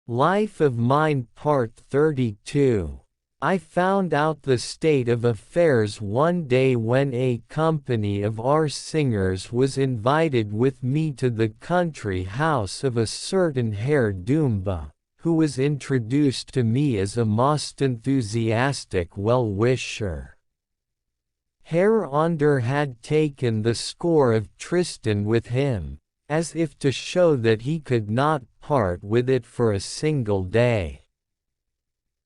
Life of Mine Part 32. I found out the state of affairs one day when a company of our singers was invited with me to the country house of a certain Herr Dumba, who was introduced to me as a most enthusiastic well-wisher. Herr Onder had taken the score of Tristan with him, as if to show that he could not part with it for a single day.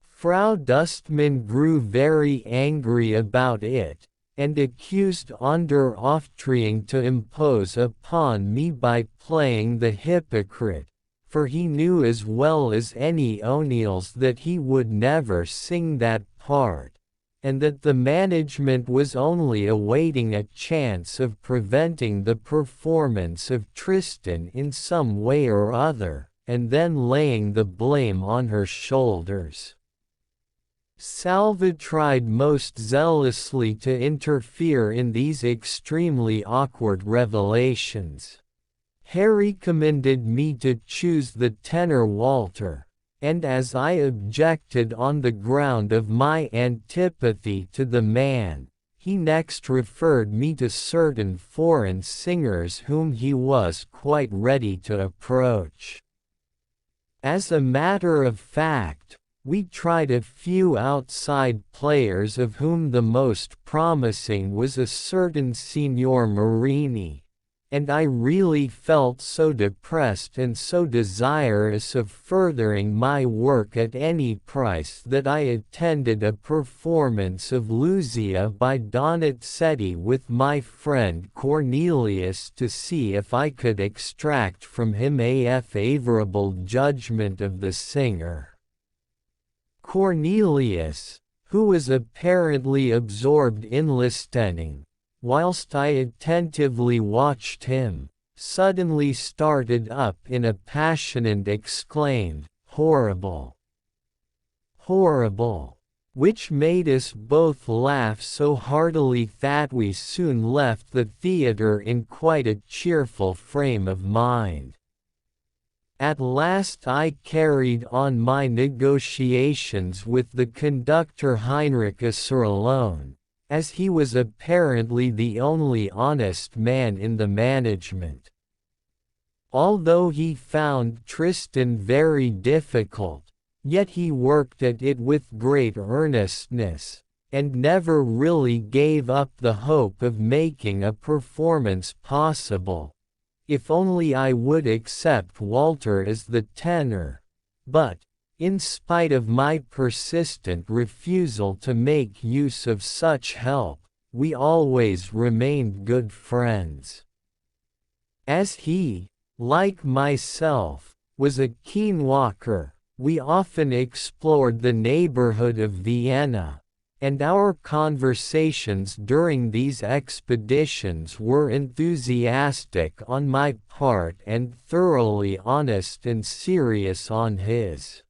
Frau Dustman grew very angry about it, and accused Onder of trying to impose upon me by playing the hypocrite, for he knew as well as any O'Neills that he would never sing that part, and that the management was only awaiting a chance of preventing the performance of Tristan in some way or other, and then laying the blame on her shoulders. Salva tried most zealously to interfere in these extremely awkward revelations. Harry commended me to choose the tenor Walter, and as I objected on the ground of my antipathy to the man, he next referred me to certain foreign singers whom he was quite ready to approach. As a matter of fact, we tried a few outside players, of whom the most promising was a certain Signor Marini, and I really felt so depressed and so desirous of furthering my work at any price that I attended a performance of Lucia by Donizetti with my friend Cornelius to see if I could extract from him a favorable judgment of the singer. Cornelius, who was apparently absorbed in listening, whilst I attentively watched him, suddenly started up in a passion and exclaimed, "Horrible! Horrible!" which made us both laugh so heartily that we soon left the theatre in quite a cheerful frame of mind. At last I carried on my negotiations with the conductor Heinrich Esser alone, as he was apparently the only honest man in the management. Although he found Tristan very difficult, yet he worked at it with great earnestness, and never really gave up the hope of making a performance possible, if only I would accept Walter as the tenor. But, in spite of my persistent refusal to make use of such help, we always remained good friends. As he, like myself, was a keen walker, we often explored the neighborhood of Vienna, and our conversations during these expeditions were enthusiastic on my part and thoroughly honest and serious on his.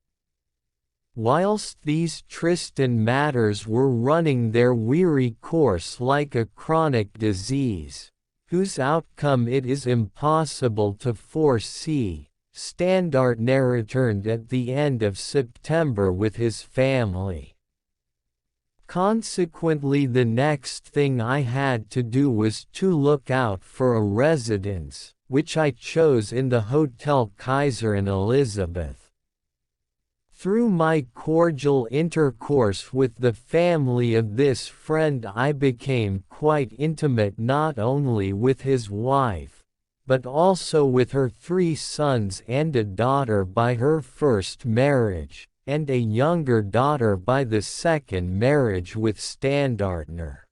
Whilst these Tristan matters were running their weary course like a chronic disease, whose outcome it is impossible to foresee, Standardner returned at the end of September with his family. Consequently, the next thing I had to do was to look out for a residence, which I chose in the Hotel Kaiserin Elizabeth. Through my cordial intercourse with the family of this friend, I became quite intimate not only with his wife, but also with her 3 sons and a daughter by her first marriage, and a younger daughter by the second marriage with Standardner.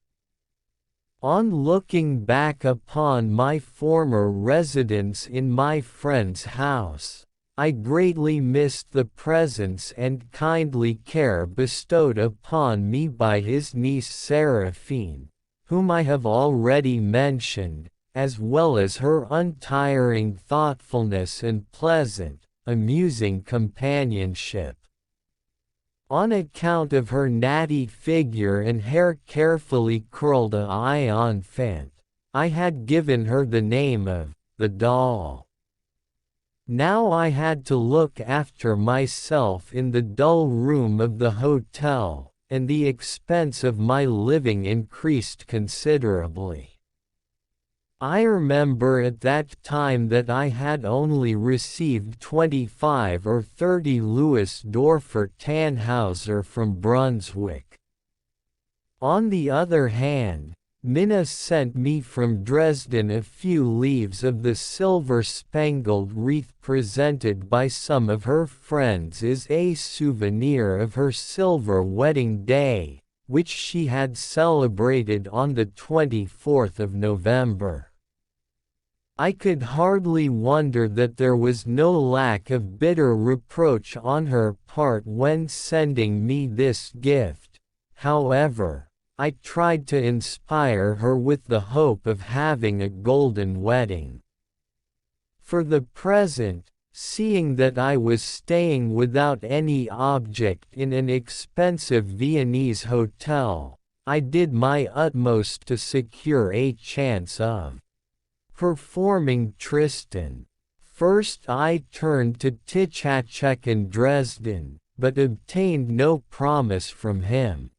On looking back upon my former residence in my friend's house, I greatly missed the presence and kindly care bestowed upon me by his niece Seraphine, whom I have already mentioned, as well as her untiring thoughtfulness and pleasant, amusing companionship. On account of her natty figure and hair carefully curled à l'enfant, I had given her the name of the doll. Now I had to look after myself in the dull room of the hotel, and the expense of my living increased considerably. I remember at that time that I had only received 25 or 30 Louis Dorfer Tannhauser from Brunswick. On the other hand, Minna sent me from Dresden a few leaves of the silver-spangled wreath presented by some of her friends as a souvenir of her silver wedding day, which she had celebrated on the 24th of November. I could hardly wonder that there was no lack of bitter reproach on her part when sending me this gift. However, I tried to inspire her with the hope of having a golden wedding. For the present, seeing that I was staying without any object in an expensive Viennese hotel, I did my utmost to secure a chance of performing Tristan. First I turned to Tischachek in Dresden, but obtained no promise from him.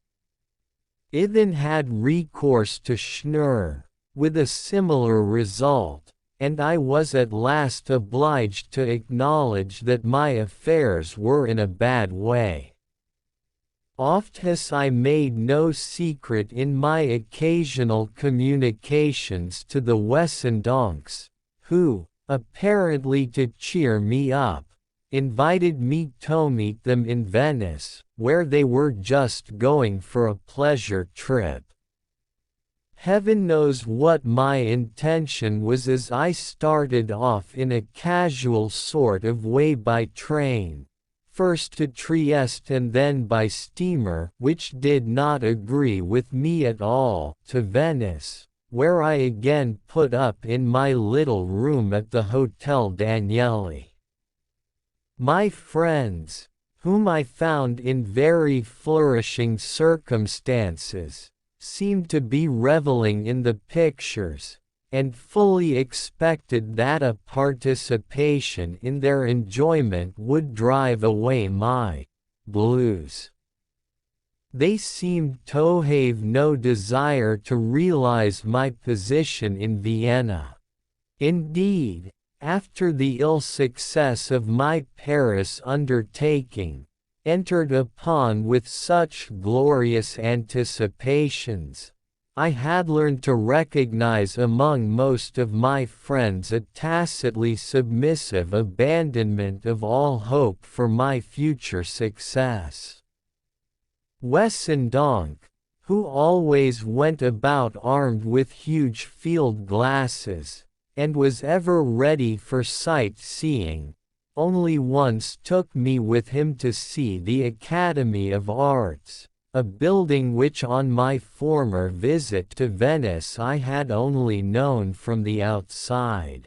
I then had recourse to Schnur, with a similar result, and I was at last obliged to acknowledge that my affairs were in a bad way. Oft has I made no secret in my occasional communications to the Wessendonks, who, apparently to cheer me up, invited me to meet them in Venice, where they were just going for a pleasure trip. Heaven knows what my intention was as I started off in a casual sort of way by train, first to Trieste and then by steamer, which did not agree with me at all, to Venice, where I again put up in my little room at the Hotel Danieli. My friends, whom I found in very flourishing circumstances, seemed to be reveling in the pictures, and fully expected that a participation in their enjoyment would drive away my blues. They seemed to have no desire to realize my position in Vienna. Indeed, after the ill success of my Paris undertaking, entered upon with such glorious anticipations, I had learned to recognize among most of my friends a tacitly submissive abandonment of all hope for my future success. Wessendonck, who always went about armed with huge field glasses, and was ever ready for sight-seeing, only once took me with him to see the Academy of Arts, a building which on my former visit to Venice I had only known from the outside.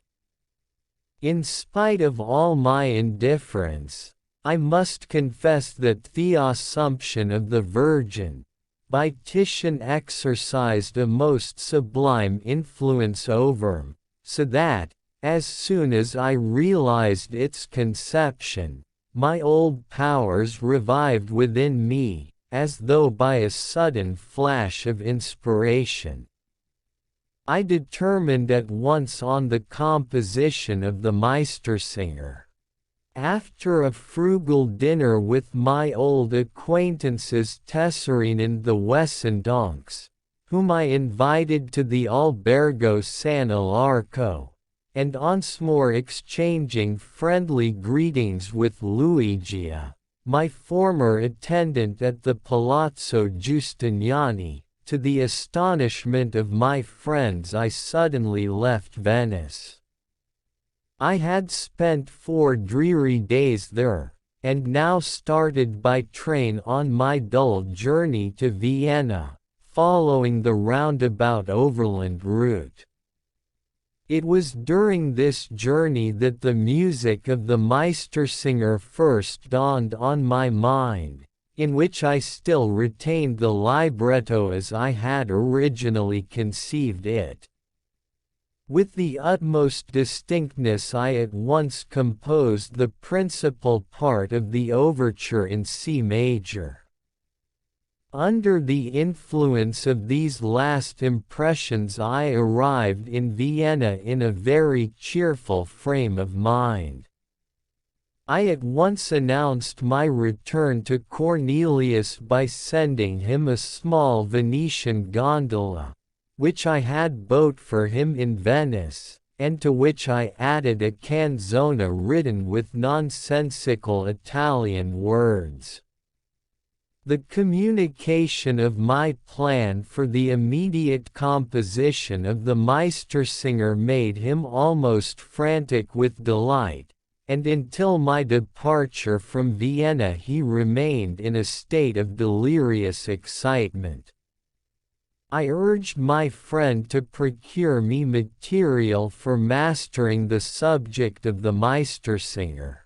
In spite of all my indifference, I must confess that the Assumption of the Virgin, by Titian exercised a most sublime influence over him, so that, as soon as I realized its conception, my old powers revived within me, as though by a sudden flash of inspiration. I determined at once on the composition of the Meistersinger. After a frugal dinner with my old acquaintances Tesserine and the Wessendonks, whom I invited to the Albergo San Alarco, and once more exchanging friendly greetings with Luigia, my former attendant at the Palazzo Giustiniani, to the astonishment of my friends I suddenly left Venice. I had spent 4 dreary days there, and now started by train on my dull journey to Vienna, following the roundabout overland route. It was during this journey that the music of the Meistersinger first dawned on my mind, in which I still retained the libretto as I had originally conceived it. With the utmost distinctness I at once composed the principal part of the overture in C major. Under the influence of these last impressions I arrived in Vienna in a very cheerful frame of mind. I at once announced my return to Cornelius by sending him a small Venetian gondola, which I had bought for him in Venice, and to which I added a canzona written with nonsensical Italian words. The communication of my plan for the immediate composition of the Meistersinger made him almost frantic with delight, and until my departure from Vienna he remained in a state of delirious excitement. I urged my friend to procure me material for mastering the subject of the Meistersinger.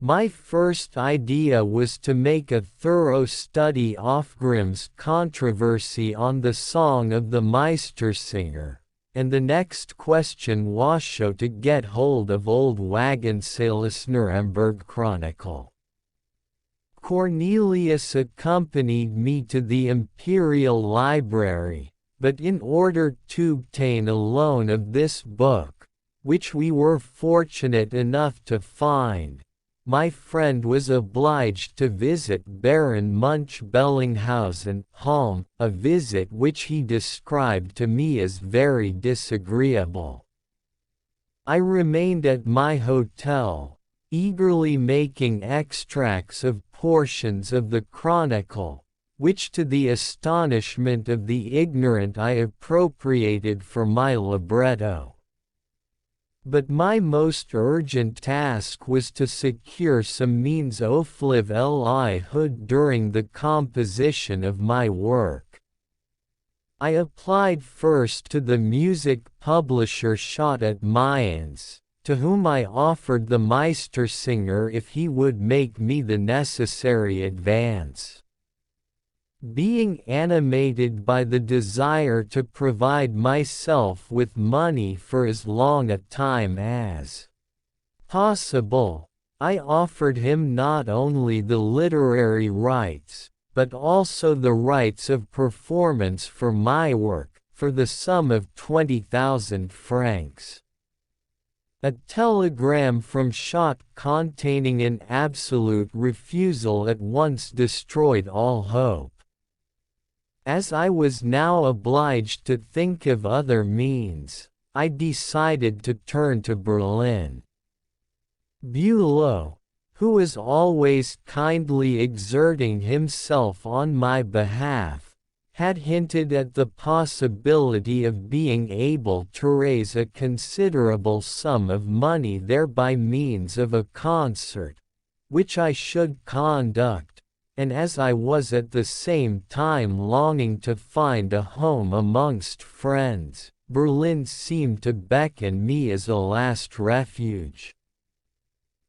My first idea was to make a thorough study of Grimm's controversy on the song of the Meistersinger, and the next question was to get hold of old Wagenseil's Nuremberg Chronicle. Cornelius accompanied me to the Imperial Library, but in order to obtain a loan of this book, which we were fortunate enough to find, my friend was obliged to visit Baron Munch-Bellinghausen, home, a visit which he described to me as very disagreeable. I remained at my hotel, eagerly making extracts of portions of the Chronicle, which to the astonishment of the ignorant I appropriated for my libretto. But my most urgent task was to secure some means of livelihood during the composition of my work. I applied first to the music publisher Schott at Mayence, to whom I offered the Meistersinger if he would make me the necessary advance. Being animated by the desire to provide myself with money for as long a time as possible, I offered him not only the literary rights, but also the rights of performance for my work, for the sum of 20,000 francs. A telegram from Schott containing an absolute refusal at once destroyed all hope. As I was now obliged to think of other means, I decided to turn to Berlin. Bülow, who was always kindly exerting himself on my behalf, had hinted at the possibility of being able to raise a considerable sum of money there by means of a concert, which I should conduct. And as I was at the same time longing to find a home amongst friends, Berlin seemed to beckon me as a last refuge.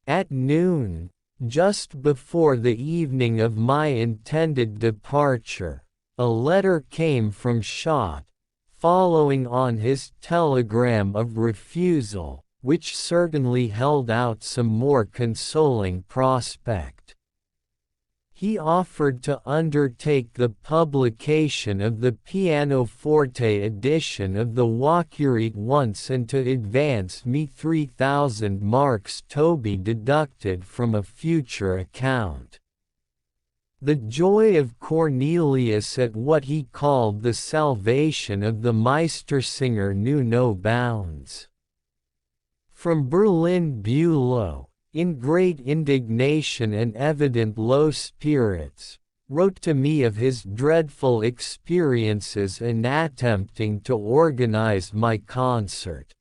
At noon, just before the evening of my intended departure, a letter came from Schott, following on his telegram of refusal, which certainly held out some more consoling prospect. He offered to undertake the publication of the pianoforte edition of the Walküre once and to advance me 3,000 marks to be deducted from a future account. The joy of Cornelius at what he called the salvation of the Meistersinger knew no bounds. From Berlin, Bülow, in great indignation and evident low spirits, wrote to me of his dreadful experiences in attempting to organize my concert.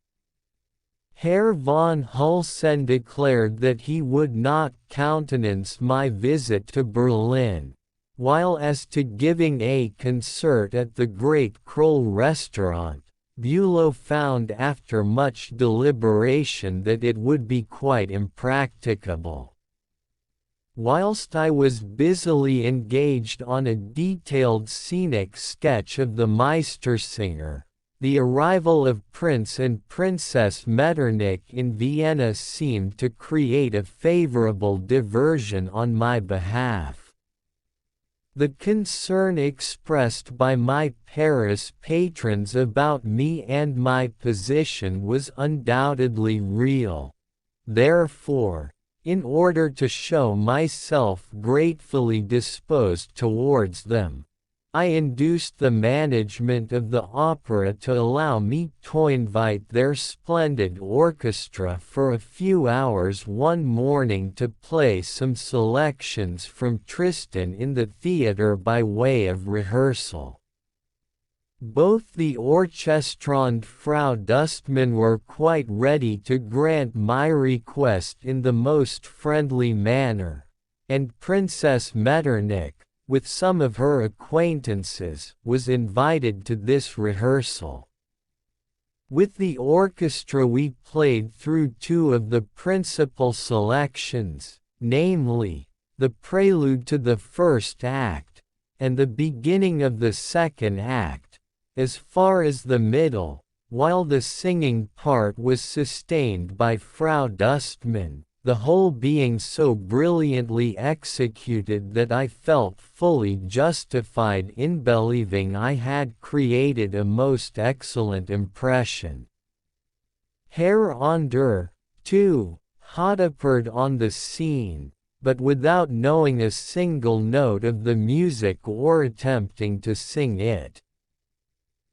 Herr von Hulsen declared that he would not countenance my visit to Berlin, while as to giving a concert at the Great Kroll restaurant, Bülow found after much deliberation that it would be quite impracticable. Whilst I was busily engaged on a detailed scenic sketch of the Meistersinger, The arrival of Prince and Princess Metternich in Vienna seemed to create a favorable diversion on my behalf. The concern expressed by my Paris patrons about me and my position was undoubtedly real. Therefore, in order to show myself gratefully disposed towards them, I induced the management of the opera to allow me to invite their splendid orchestra for a few hours one morning to play some selections from Tristan in the theatre by way of rehearsal. Both the orchestra and Frau Dustmann were quite ready to grant my request in the most friendly manner, and Princess Metternich, with some of her acquaintances, was invited to this rehearsal. With the orchestra we played through two of the principal selections, namely, the prelude to the first act, and the beginning of the second act, as far as the middle, while the singing part was sustained by Frau Dustmann, the whole being so brilliantly executed that I felt fully justified in believing I had created a most excellent impression. Herr Onder, too, had appeared on the scene, but without knowing a single note of the music or attempting to sing it.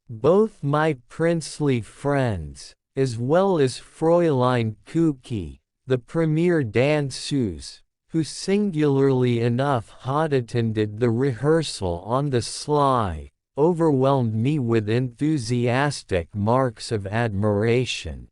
Both my princely friends, as well as Fräulein Kuki, the premier danseuse, who singularly enough had attended the rehearsal on the sly, overwhelmed me with enthusiastic marks of admiration.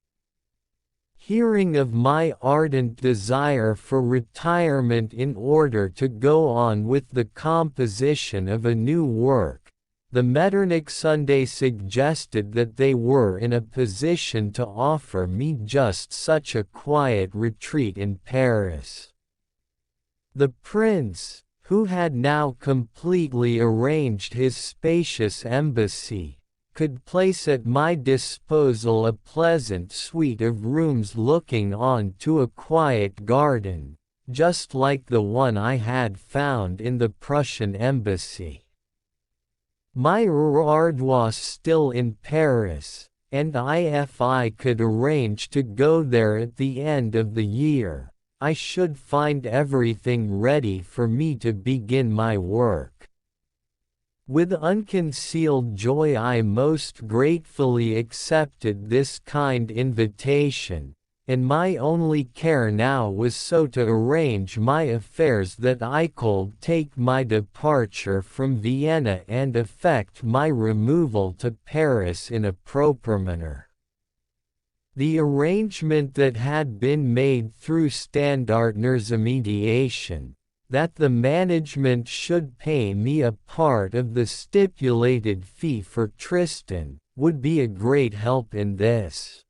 Hearing of my ardent desire for retirement in order to go on with the composition of a new work, the Metternich Sunday suggested that they were in a position to offer me just such a quiet retreat in Paris. The prince, who had now completely arranged his spacious embassy, could place at my disposal a pleasant suite of rooms looking on to a quiet garden, just like the one I had found in the Prussian embassy. My Erard was still in Paris, and if I could arrange to go there at the end of the year, I should find everything ready for me to begin my work. With unconcealed joy I most gratefully accepted this kind invitation, and my only care now was so to arrange my affairs that I could take my departure from Vienna and effect my removal to Paris in a proper manner. The arrangement that had been made through Standartner's mediation, that the management should pay me a part of the stipulated fee for Tristan, would be a great help in this.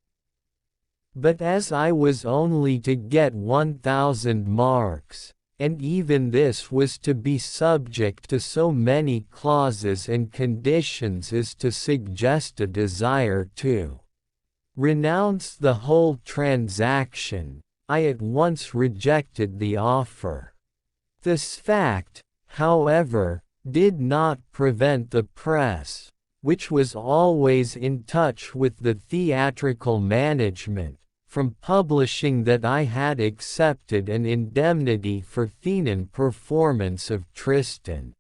But as I was only to get 1,000 marks, and even this was to be subject to so many clauses and conditions as to suggest a desire to renounce the whole transaction, I at once rejected the offer. This fact, however, did not prevent the press, which was always in touch with the theatrical management, from publishing that I had accepted an indemnity for Thenan performance of Tristan.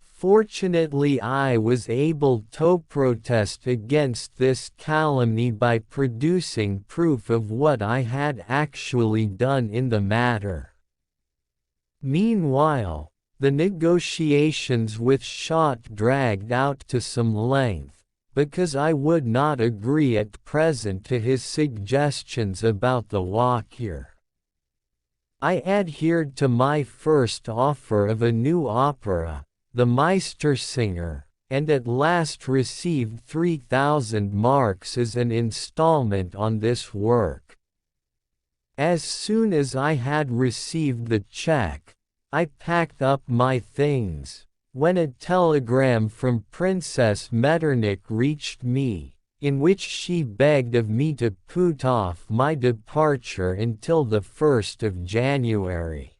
Fortunately I was able to protest against this calumny by producing proof of what I had actually done in the matter. Meanwhile, the negotiations with Schott dragged out to some length, because I would not agree at present to his suggestions about the Walküre. I adhered to my first offer of a new opera, the Meistersinger, and at last received 3,000 marks as an installment on this work. As soon as I had received the check, I packed up my things, when a telegram from Princess Metternich reached me, in which she begged of me to put off my departure until the 1st of January.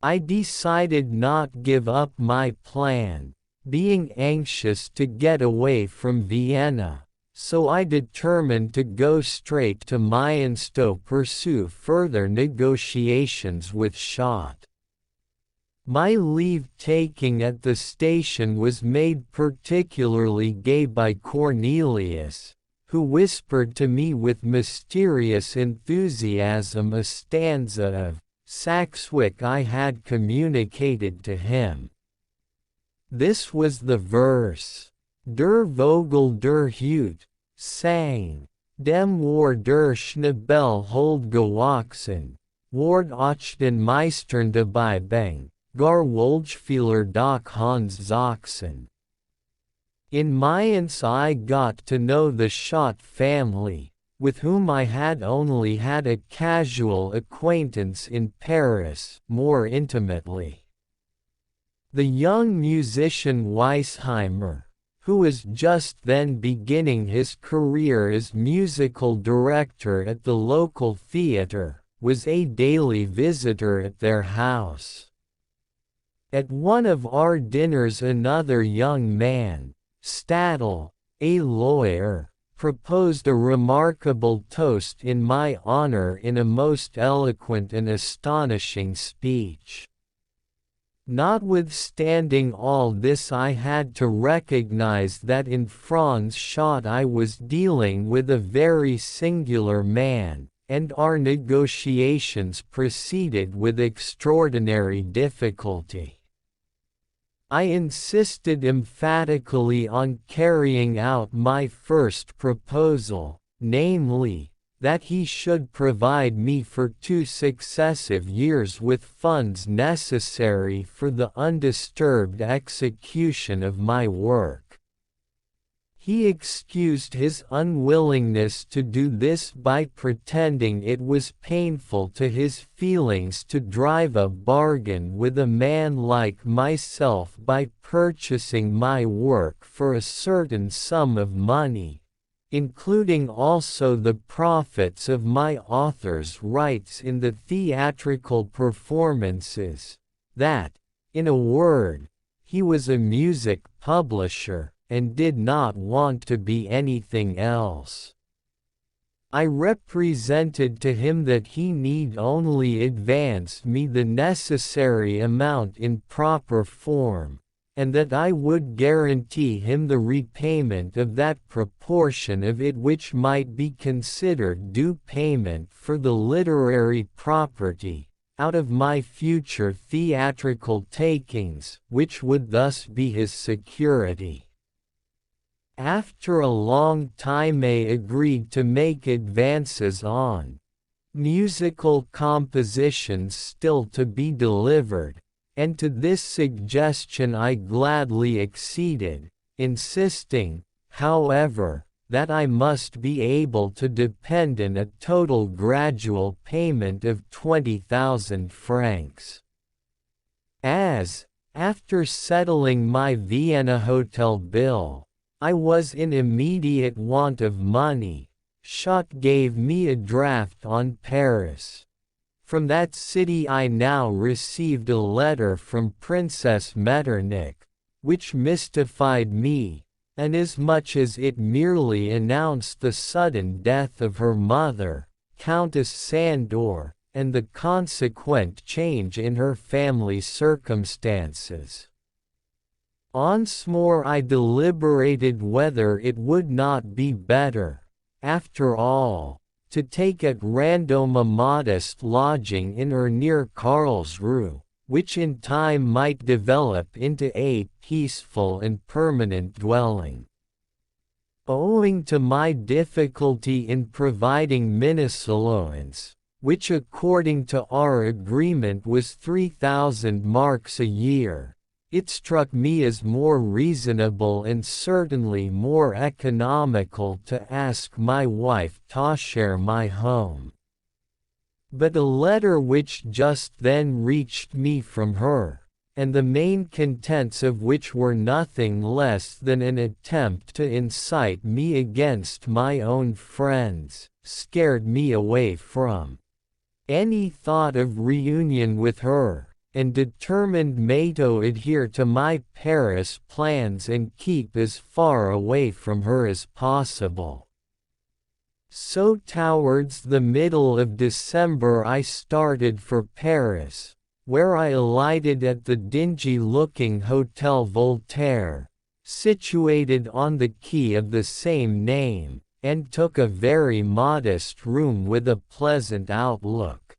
I decided not give up my plan, being anxious to get away from Vienna, so I determined to go straight to Mayence to pursue further negotiations with Schott. My leave-taking at the station was made particularly gay by Cornelius, who whispered to me with mysterious enthusiasm a stanza of Saxwick I had communicated to him. This was the verse: Der Vogel der Hut sang, dem war der Schnabel hold gewachsen, ward och den Meistern dabei bang. Gar Wohlgefühler doch Hans Sachsen. In Mayence I got to know the Schott family, with whom I had only had a casual acquaintance in Paris, more intimately. The young musician Weisheimer, who was just then beginning his career as musical director at the local theatre, was a daily visitor at their house. At one of our dinners another young man, Stadel, a lawyer, proposed a remarkable toast in my honor in a most eloquent and astonishing speech. Notwithstanding all this, I had to recognize that in Franz Schott I was dealing with a very singular man, and our negotiations proceeded with extraordinary difficulty. I insisted emphatically on carrying out my first proposal, namely, that he should provide me for 2 successive years with funds necessary for the undisturbed execution of my work. He excused his unwillingness to do this by pretending it was painful to his feelings to drive a bargain with a man like myself by purchasing my work for a certain sum of money, including also the profits of my author's rights in the theatrical performances, that, in a word, he was a music publisher, and did not want to be anything else. I represented to him that he need only advance me the necessary amount in proper form, and that I would guarantee him the repayment of that proportion of it which might be considered due payment for the literary property, out of my future theatrical takings, which would thus be his security. After a long time I agreed to make advances on musical compositions still to be delivered, and to this suggestion I gladly acceded, insisting, however, that I must be able to depend on a total gradual payment of 20,000 francs. As, after settling my Vienna hotel bill, I was in immediate want of money, Schott gave me a draft on Paris. From that city I now received a letter from Princess Metternich, which mystified me, inasmuch as it merely announced the sudden death of her mother, Countess Sandor, and the consequent change in her family circumstances. Once more I deliberated whether it would not be better, after all, to take at random a modest lodging in or near Karlsruhe, which in time might develop into a peaceful and permanent dwelling. Owing to my difficulty in providing minutes allowance, which according to our agreement was 3,000 marks a year, it struck me as more reasonable and certainly more economical to ask my wife to share my home. But a letter which just then reached me from her, and the main contents of which were nothing less than an attempt to incite me against my own friends, scared me away from any thought of reunion with her, and determined me to adhere to my Paris plans and keep as far away from her as possible. So towards the middle of December I started for Paris, where I alighted at the dingy-looking Hotel Voltaire, situated on the quay of the same name, and took a very modest room with a pleasant outlook.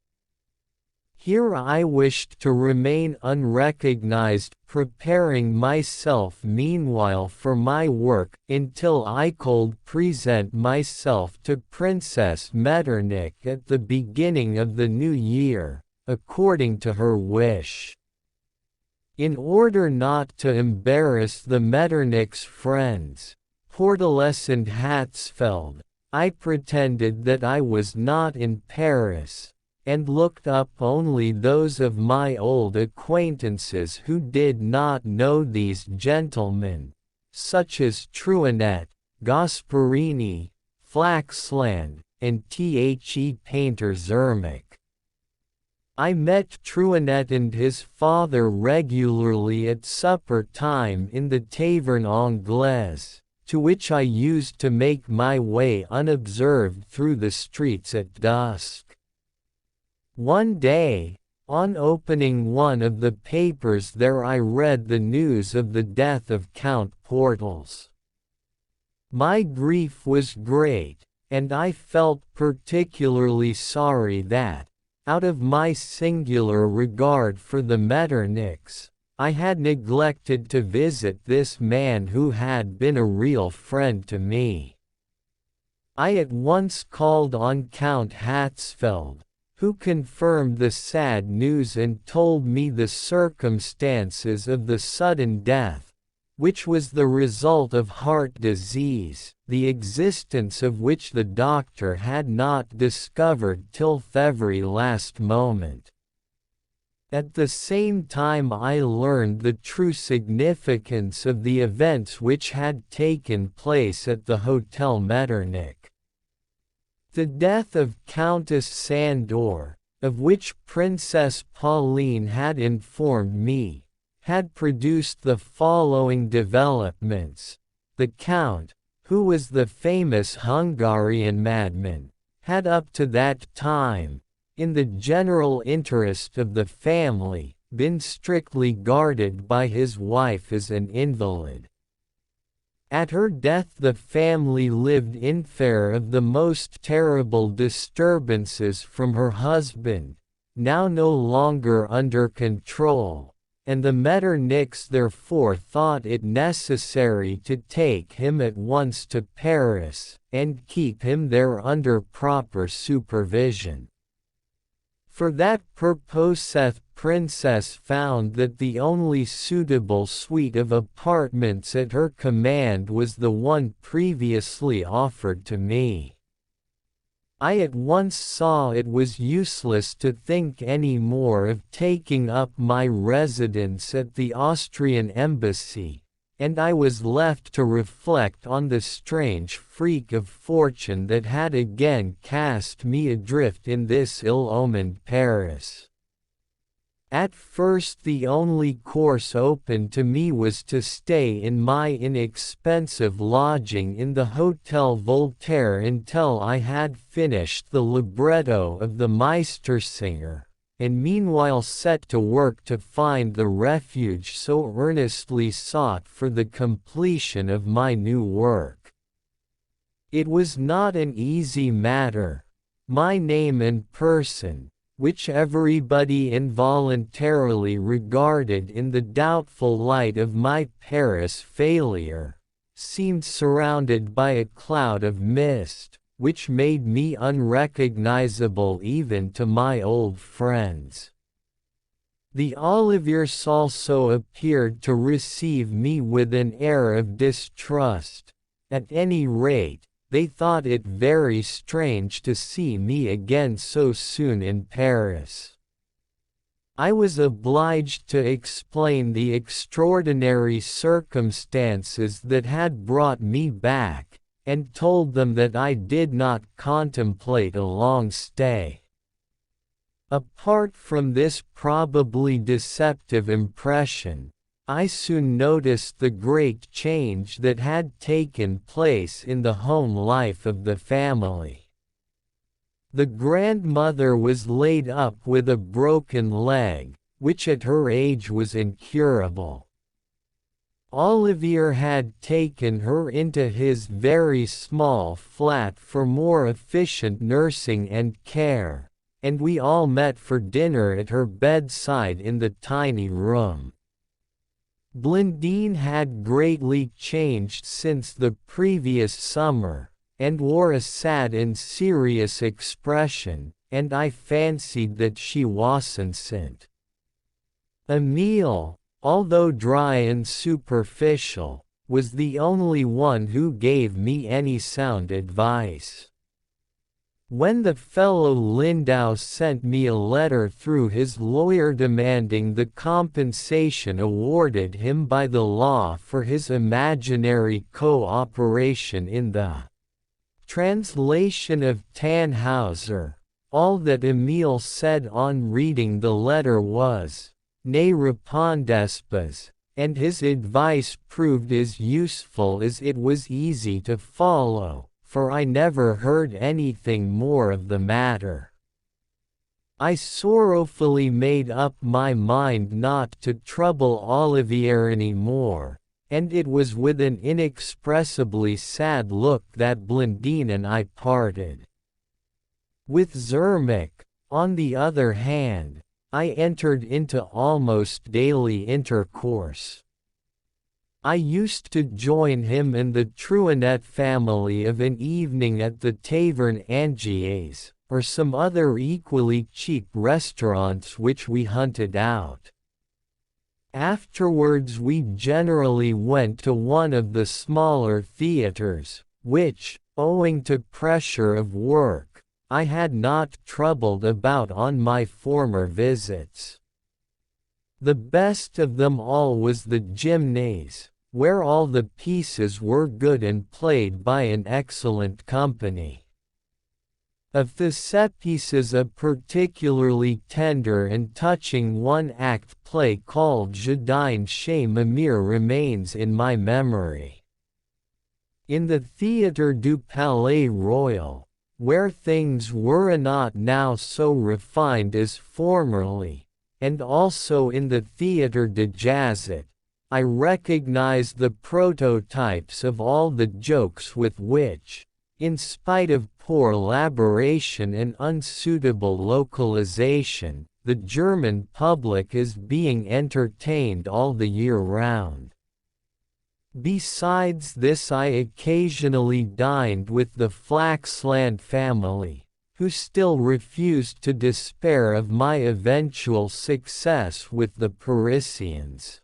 Here I wished to remain unrecognized, preparing myself meanwhile for my work until I could present myself to Princess Metternich at the beginning of the new year, according to her wish. In order not to embarrass the Metternichs' friends, Porteles and Hatzfeld, I pretended that I was not in Paris, and looked up only those of my old acquaintances who did not know these gentlemen, such as Truinet, Gasparini, Flaxland, and The Painter Zermich. I met Truinet and his father regularly at supper time in the Taverne Anglaise, to which I used to make my way unobserved through the streets at dusk. One day, on opening one of the papers there I read the news of the death of Count Portals. My grief was great, and I felt particularly sorry that, out of my singular regard for the Metternichs, I had neglected to visit this man who had been a real friend to me. I at once called on Count Hatzfeld, who confirmed the sad news and told me the circumstances of the sudden death, which was the result of heart disease, the existence of which the doctor had not discovered till the very last moment. At the same time I learned the true significance of the events which had taken place at the Hotel Metternich. The death of Countess Sandor, of which Princess Pauline had informed me, had produced the following developments. The Count, who was the famous Hungarian madman, had up to that time, in the general interest of the family, been strictly guarded by his wife as an invalid. At her death the family lived in fear of the most terrible disturbances from her husband, now no longer under control, and the Metternichs therefore thought it necessary to take him at once to Paris, and keep him there under proper supervision. For that purpose the princess found that the only suitable suite of apartments at her command was the one previously offered to me. I at once saw it was useless to think any more of taking up my residence at the Austrian embassy, and I was left to reflect on the strange freak of fortune that had again cast me adrift in this ill-omened Paris. At first the only course open to me was to stay in my inexpensive lodging in the Hotel Voltaire until I had finished the libretto of the Meistersinger, and meanwhile set to work to find the refuge so earnestly sought for the completion of my new work. It was not an easy matter. My name and person, which everybody involuntarily regarded in the doubtful light of my Paris failure, seemed surrounded by a cloud of mist, which made me unrecognizable even to my old friends. The Oliviers also appeared to receive me with an air of distrust. At any rate, they thought it very strange to see me again so soon in Paris. I was obliged to explain the extraordinary circumstances that had brought me back, and told them that I did not contemplate a long stay. Apart from this probably deceptive impression, I soon noticed the great change that had taken place in the home life of the family. The grandmother was laid up with a broken leg, which at her age was incurable. Olivier had taken her into his very small flat for more efficient nursing and care, and we all met for dinner at her bedside in the tiny room. Blondine had greatly changed since the previous summer, and wore a sad and serious expression, and I fancied that she wasn't. Emile, although dry and superficial, was the only one who gave me any sound advice. When the fellow Lindau sent me a letter through his lawyer demanding the compensation awarded him by the law for his imaginary co-operation in the translation of Tannhauser, all that Emile said on reading the letter was, "Ne répondez pas," and his advice proved as useful as it was easy to follow, for I never heard anything more of the matter. I sorrowfully made up my mind not to trouble Olivier any more, and it was with an inexpressibly sad look that Blondine and I parted. With Zermatt, on the other hand, I entered into almost daily intercourse. I used to join him and the Truinet family of an evening at the Taverne Angiers, or some other equally cheap restaurants which we hunted out. Afterwards we generally went to one of the smaller theatres, which, owing to pressure of work, I had not troubled about on my former visits. The best of them all was the Gymnase, where all the pieces were good and played by an excellent company. Of the set pieces, a particularly tender and touching one-act play called Je dîne chez ma mère remains in my memory. In the Théâtre du Palais Royal, where things were not now so refined as formerly, and also in the Théâtre de Jazet, I recognized the prototypes of all the jokes with which, in spite of poor elaboration and unsuitable localization, the German public is being entertained all the year round. Besides this, I occasionally dined with the Flaxland family, who still refused to despair of my eventual success with the Parisians.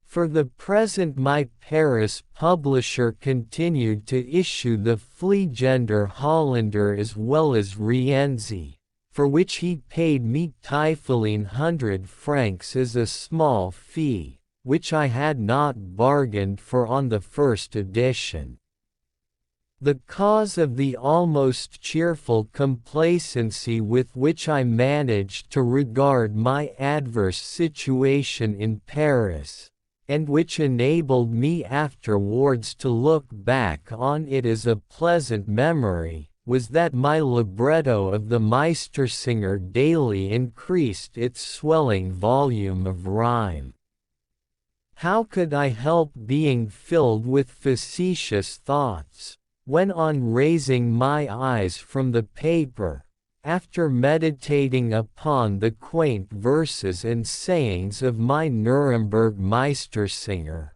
For the present my Paris publisher continued to issue the Fliegender Hollander as well as Rienzi, for which he paid me 100 francs as a small fee, which I had not bargained for on the first edition. The cause of the almost cheerful complacency with which I managed to regard my adverse situation in Paris, and which enabled me afterwards to look back on it as a pleasant memory, was that my libretto of the Meistersinger daily increased its swelling volume of rhyme. How could I help being filled with facetious thoughts, when on raising my eyes from the paper, after meditating upon the quaint verses and sayings of my Nuremberg Meistersinger,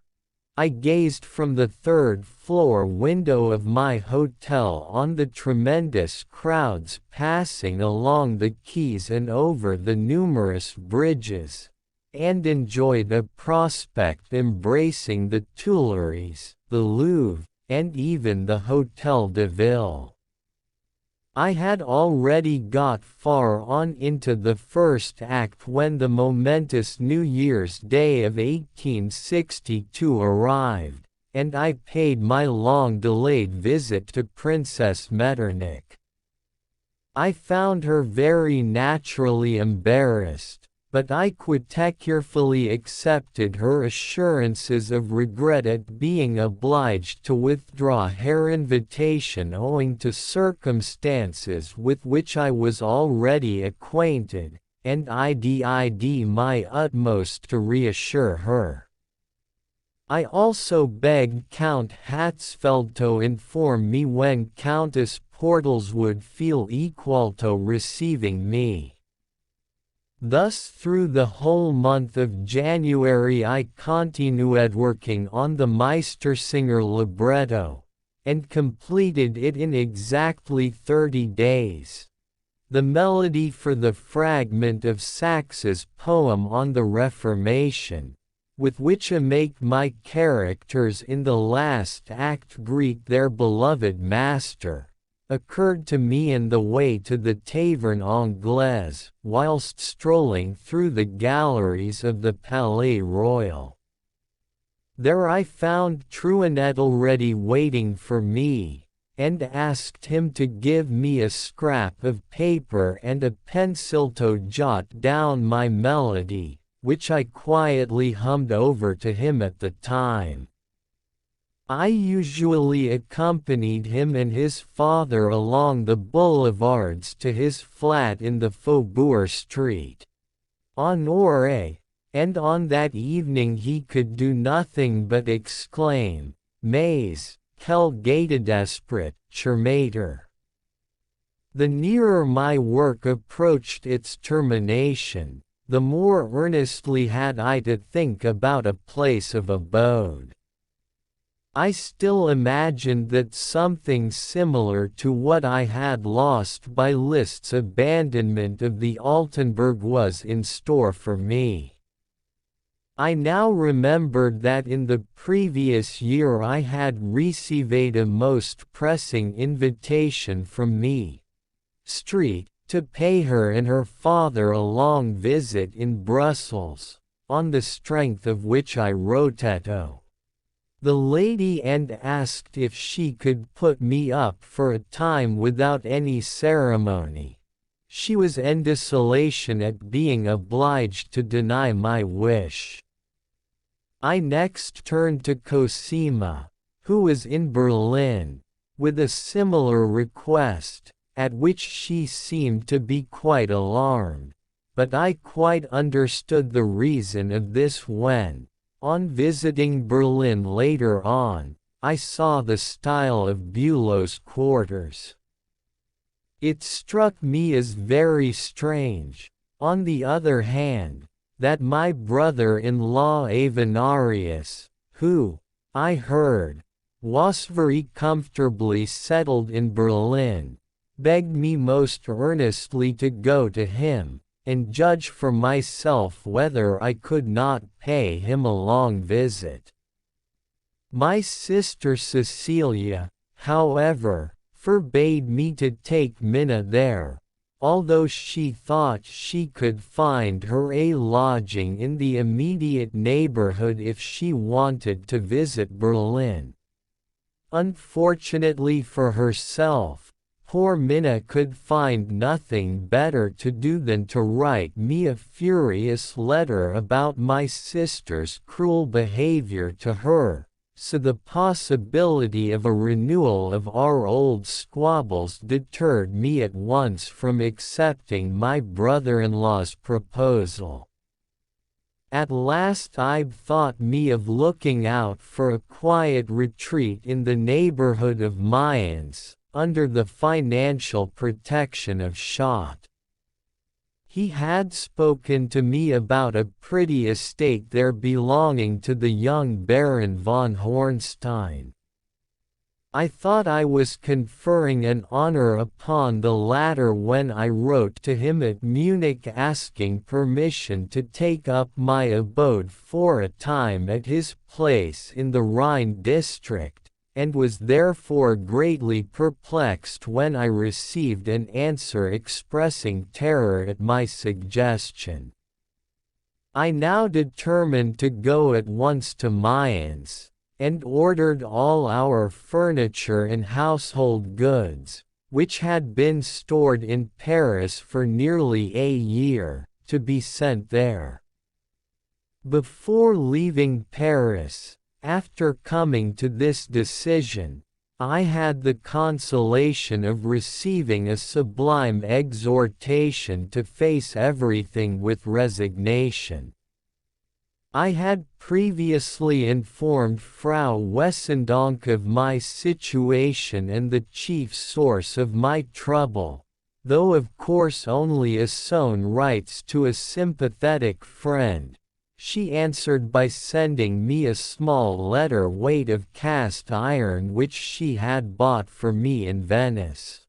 I gazed from the third-floor window of my hotel on the tremendous crowds passing along the quays and over the numerous bridges, and enjoyed a prospect embracing the Tuileries, the Louvre, and even the Hôtel de Ville. I had already got far on into the first act when the momentous New Year's Day of 1862 arrived, and I paid my long-delayed visit to Princess Metternich. I found her very naturally embarrassed, but I quite carefully accepted her assurances of regret at being obliged to withdraw her invitation owing to circumstances with which I was already acquainted, and I did my utmost to reassure her. I also begged Count Hatzfeld to inform me when Countess Portals would feel equal to receiving me. Thus through the whole month of January I continued working on the Meistersinger libretto, and completed it in exactly 30 days. The melody for the fragment of Sachs's poem on the Reformation, with which I make my characters in the last act greet their beloved master, occurred to me in the way to the Taverne Anglaise, whilst strolling through the galleries of the Palais Royal. There I found Truanet already waiting for me, and asked him to give me a scrap of paper and a pencil to jot down my melody, which I quietly hummed over to him at the time. I usually accompanied him and his father along the boulevards to his flat in the Faubourg Street, Honoré, and on that evening he could do nothing but exclaim, "Mais, quel gaieté d'esprit, cher maître!" The nearer my work approached its termination, the more earnestly had I to think about a place of abode. I still imagined that something similar to what I had lost by Liszt's abandonment of the Altenburg was in store for me. I now remembered that in the previous year I had received a most pressing invitation from me, Street, to pay her and her father a long visit in Brussels, on the strength of which I wrote to the lady and asked if she could put me up for a time without any ceremony. She was in desolation at being obliged to deny my wish. I next turned to Cosima, who was in Berlin, with a similar request, at which she seemed to be quite alarmed, but I quite understood the reason of this when, on visiting Berlin later on, I saw the style of Bülow's quarters. It struck me as very strange, on the other hand, that my brother-in-law Avenarius, who, I heard, was very comfortably settled in Berlin, begged me most earnestly to go to him, and judge for myself whether I could not pay him a long visit. My sister Cecilia, however, forbade me to take Minna there, although she thought she could find her a lodging in the immediate neighborhood if she wanted to visit Berlin. Unfortunately for herself, poor Minna could find nothing better to do than to write me a furious letter about my sister's cruel behavior to her, so the possibility of a renewal of our old squabbles deterred me at once from accepting my brother-in-law's proposal. At last I bethought me of looking out for a quiet retreat in the neighborhood of Mayence, under the financial protection of Schott. He had spoken to me about a pretty estate there belonging to the young Baron von Hornstein. I thought I was conferring an honor upon the latter when I wrote to him at Munich asking permission to take up my abode for a time at his place in the Rhine district, and was therefore greatly perplexed when I received an answer expressing terror at my suggestion. I now determined to go at once to Mayence, and ordered all our furniture and household goods, which had been stored in Paris for nearly a year, to be sent there. Before leaving Paris, after coming to this decision, I had the consolation of receiving a sublime exhortation to face everything with resignation. I had previously informed Frau Wessendonck of my situation and the chief source of my trouble, though of course only as Sohn writes to a sympathetic friend. She answered by sending me a small letter weight of cast iron which she had bought for me in Venice.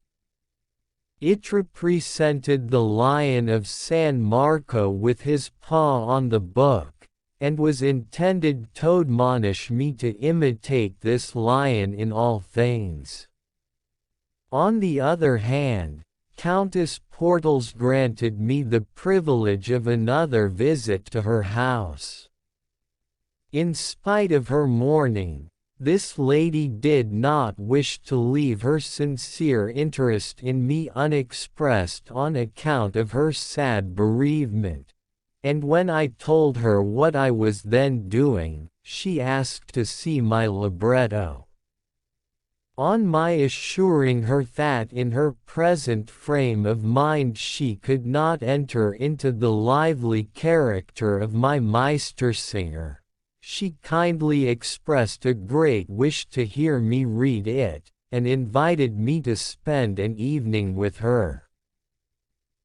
It represented the Lion of San Marco with his paw on the book, and was intended to admonish me to imitate this lion in all things. On the other hand, Countess Portals granted me the privilege of another visit to her house. In spite of her mourning, this lady did not wish to leave her sincere interest in me unexpressed on account of her sad bereavement, and when I told her what I was then doing, she asked to see my libretto. On my assuring her that in her present frame of mind she could not enter into the lively character of my Meistersinger, she kindly expressed a great wish to hear me read it, and invited me to spend an evening with her.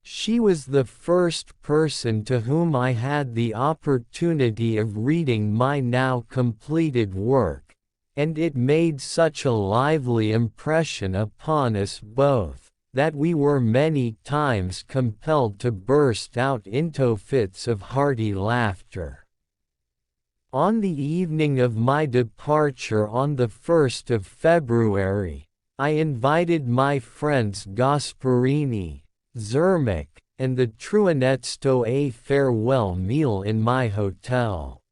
She was the first person to whom I had the opportunity of reading my now completed work, and it made such a lively impression upon us both, that we were many times compelled to burst out into fits of hearty laughter. On the evening of my departure on the 1st of February, I invited my friends Gasparini, Zermatt, and the Truanets to a farewell meal in my hotel.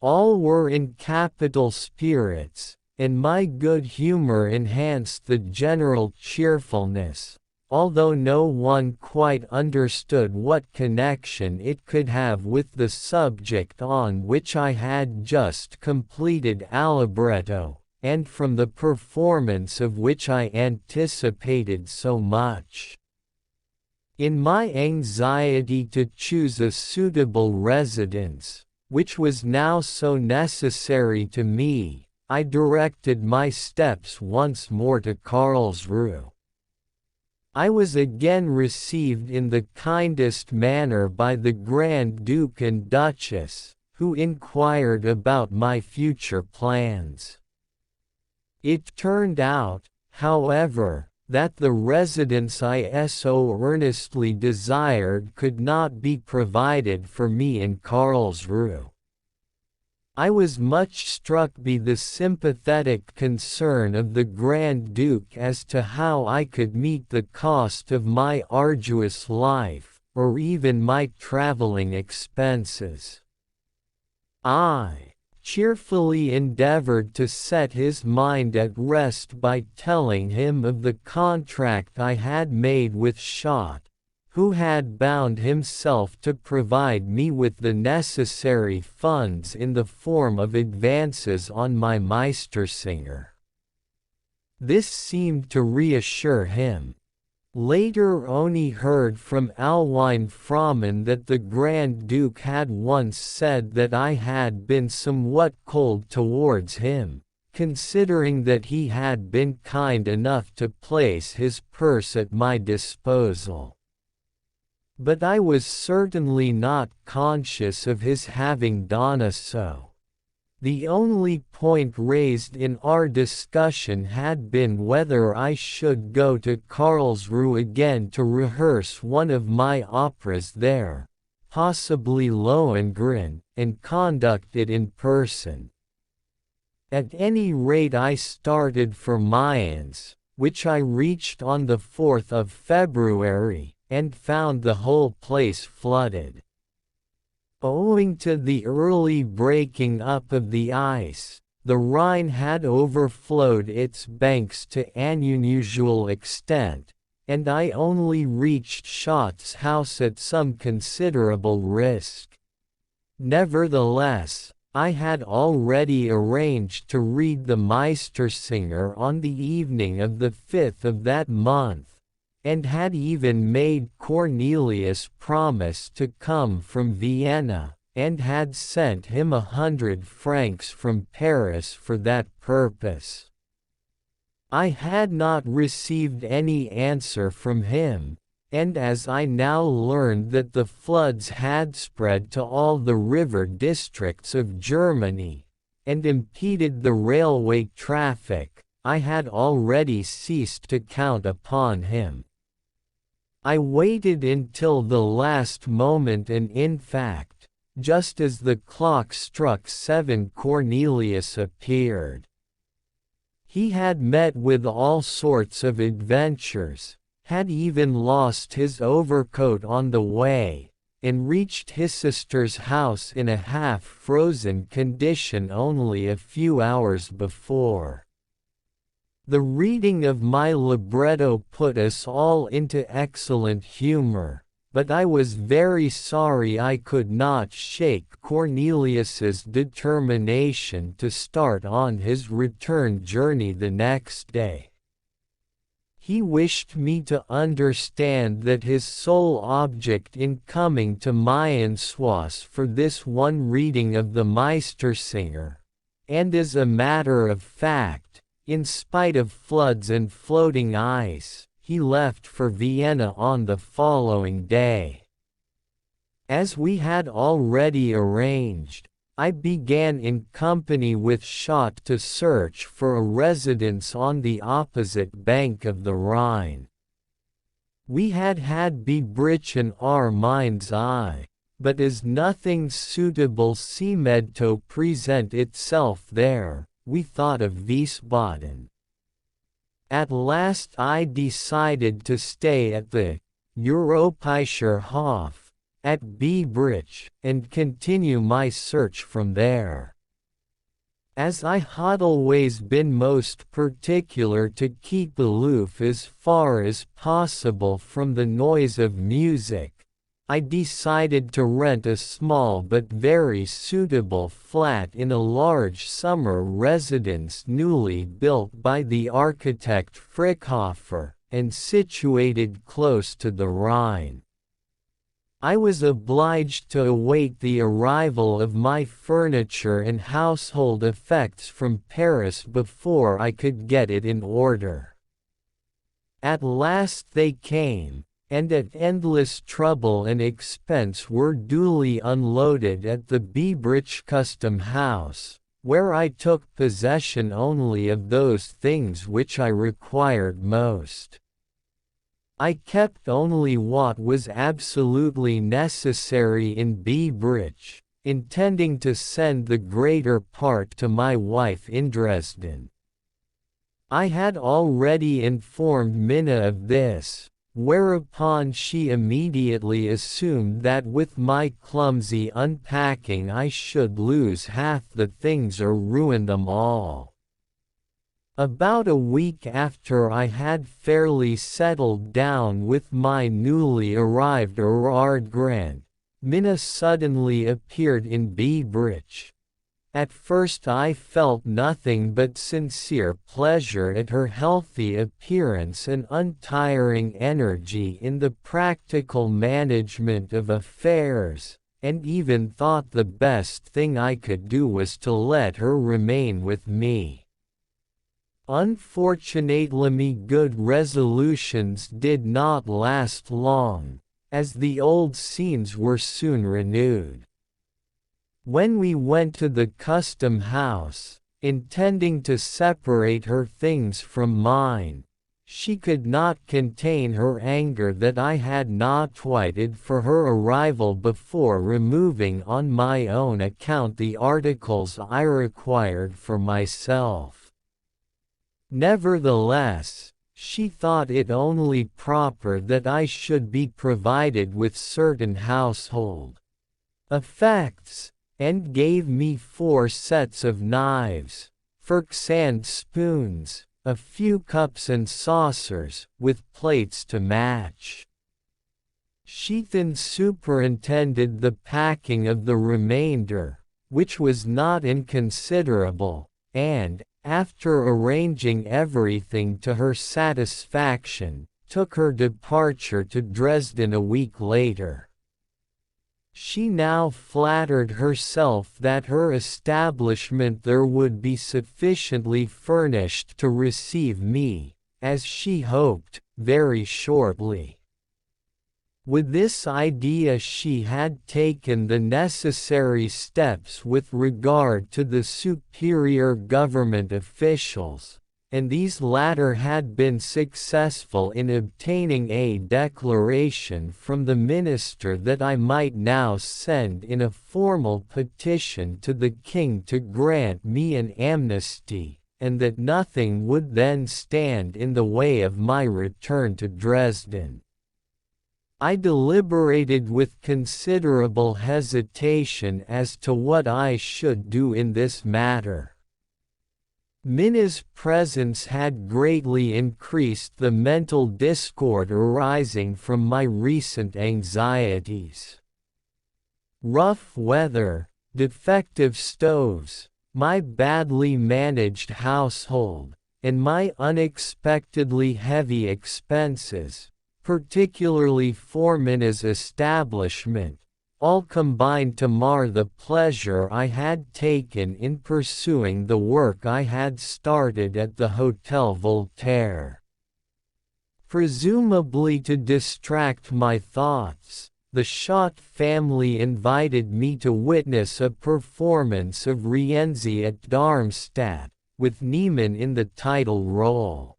All were in capital spirits, and my good humor enhanced the general cheerfulness, although no one quite understood what connection it could have with the subject on which I had just completed a libretto, and from the performance of which I anticipated so much. In my anxiety to choose a suitable residence, which was now so necessary to me, I directed my steps once more to Karlsruhe. I was again received in the kindest manner by the Grand Duke and Duchess, who inquired about my future plans. It turned out, however, that the residence I so earnestly desired could not be provided for me in Karlsruhe. I was much struck by the sympathetic concern of the Grand Duke as to how I could meet the cost of my arduous life, or even my traveling expenses. I cheerfully endeavored to set his mind at rest by telling him of the contract I had made with Schott, who had bound himself to provide me with the necessary funds in the form of advances on my Meistersinger. This seemed to reassure him. Later Oni heard from Alwine Fromen that the Grand Duke had once said that I had been somewhat cold towards him, considering that he had been kind enough to place his purse at my disposal. But I was certainly not conscious of his having done so. The only point raised in our discussion had been whether I should go to Karlsruhe again to rehearse one of my operas there, possibly Lohengrin, and conduct it in person. At any rate I started for Mayans, which I reached on the 4th of February, and found the whole place flooded. Owing to the early breaking up of the ice, the Rhine had overflowed its banks to an unusual extent, and I only reached Schott's house at some considerable risk. Nevertheless, I had already arranged to read the Meistersinger on the evening of the 5th of that month, and had even made Cornelius promise to come from Vienna, and had sent him 100 francs from Paris for that purpose. I had not received any answer from him, and as I now learned that the floods had spread to all the river districts of Germany, and impeded the railway traffic, I had already ceased to count upon him. I waited until the last moment, and in fact, just as the clock struck 7, Cornelius appeared. He had met with all sorts of adventures, had even lost his overcoat on the way, and reached his sister's house in a half-frozen condition only a few hours before. The reading of my libretto put us all into excellent humor, but I was very sorry I could not shake Cornelius's determination to start on his return journey the next day. He wished me to understand that his sole object in coming to Mayence was for this one reading of the Meistersinger, and as a matter of fact, in spite of floods and floating ice, he left for Vienna on the following day. As we had already arranged, I began in company with Schott to search for a residence on the opposite bank of the Rhine. We had had Biebrich in our mind's eye, but as nothing suitable seemed to present itself there, we thought of Wiesbaden. At last I decided to stay at the Europäischer Hof at Biebrich, and continue my search from there. As I had always been most particular to keep aloof as far as possible from the noise of music, I decided to rent a small but very suitable flat in a large summer residence newly built by the architect Frickhofer, and situated close to the Rhine. I was obliged to await the arrival of my furniture and household effects from Paris before I could get it in order. At last they came, and at endless trouble and expense were duly unloaded at the Biebrich Custom House, where I took possession only of those things which I required most. I kept only what was absolutely necessary in Biebrich, intending to send the greater part to my wife in Dresden. I had already informed Minna of this, whereupon she immediately assumed that with my clumsy unpacking I should lose half the things or ruin them all. About a week after I had fairly settled down with my newly arrived Grant, Minna suddenly appeared in Biebrich. At first I felt nothing but sincere pleasure at her healthy appearance and untiring energy in the practical management of affairs, and even thought the best thing I could do was to let her remain with me. Unfortunately, my good resolutions did not last long, as the old scenes were soon renewed. When we went to the custom house, intending to separate her things from mine, She could not contain her anger that I had not waited for her arrival before removing on my own account the articles I required for myself. Nevertheless, she thought it only proper that I should be provided with certain household effects, and gave me 4 sets of knives, forks and spoons, a few cups and saucers, with plates to match. She then superintended the packing of the remainder, which was not inconsiderable, and, after arranging everything to her satisfaction, took her departure to Dresden a week later. She now flattered herself that her establishment there would be sufficiently furnished to receive me, as she hoped, very shortly. With this idea she had taken the necessary steps with regard to the superior government officials, and these latter had been successful in obtaining a declaration from the minister that I might now send in a formal petition to the king to grant me an amnesty, and that nothing would then stand in the way of my return to Dresden. I deliberated with considerable hesitation as to what I should do in this matter. Minna's presence had greatly increased the mental discord arising from my recent anxieties. Rough weather, defective stoves, my badly managed household, and my unexpectedly heavy expenses, particularly for Minna's establishment, all combined to mar the pleasure I had taken in pursuing the work I had started at the Hotel Voltaire. Presumably to distract my thoughts, the Schott family invited me to witness a performance of Rienzi at Darmstadt, with Niemann in the title role.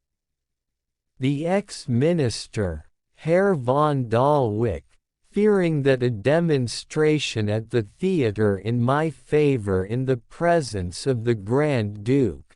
The ex-minister, Herr von Dalwick, fearing that a demonstration at the theatre in my favor in the presence of the Grand Duke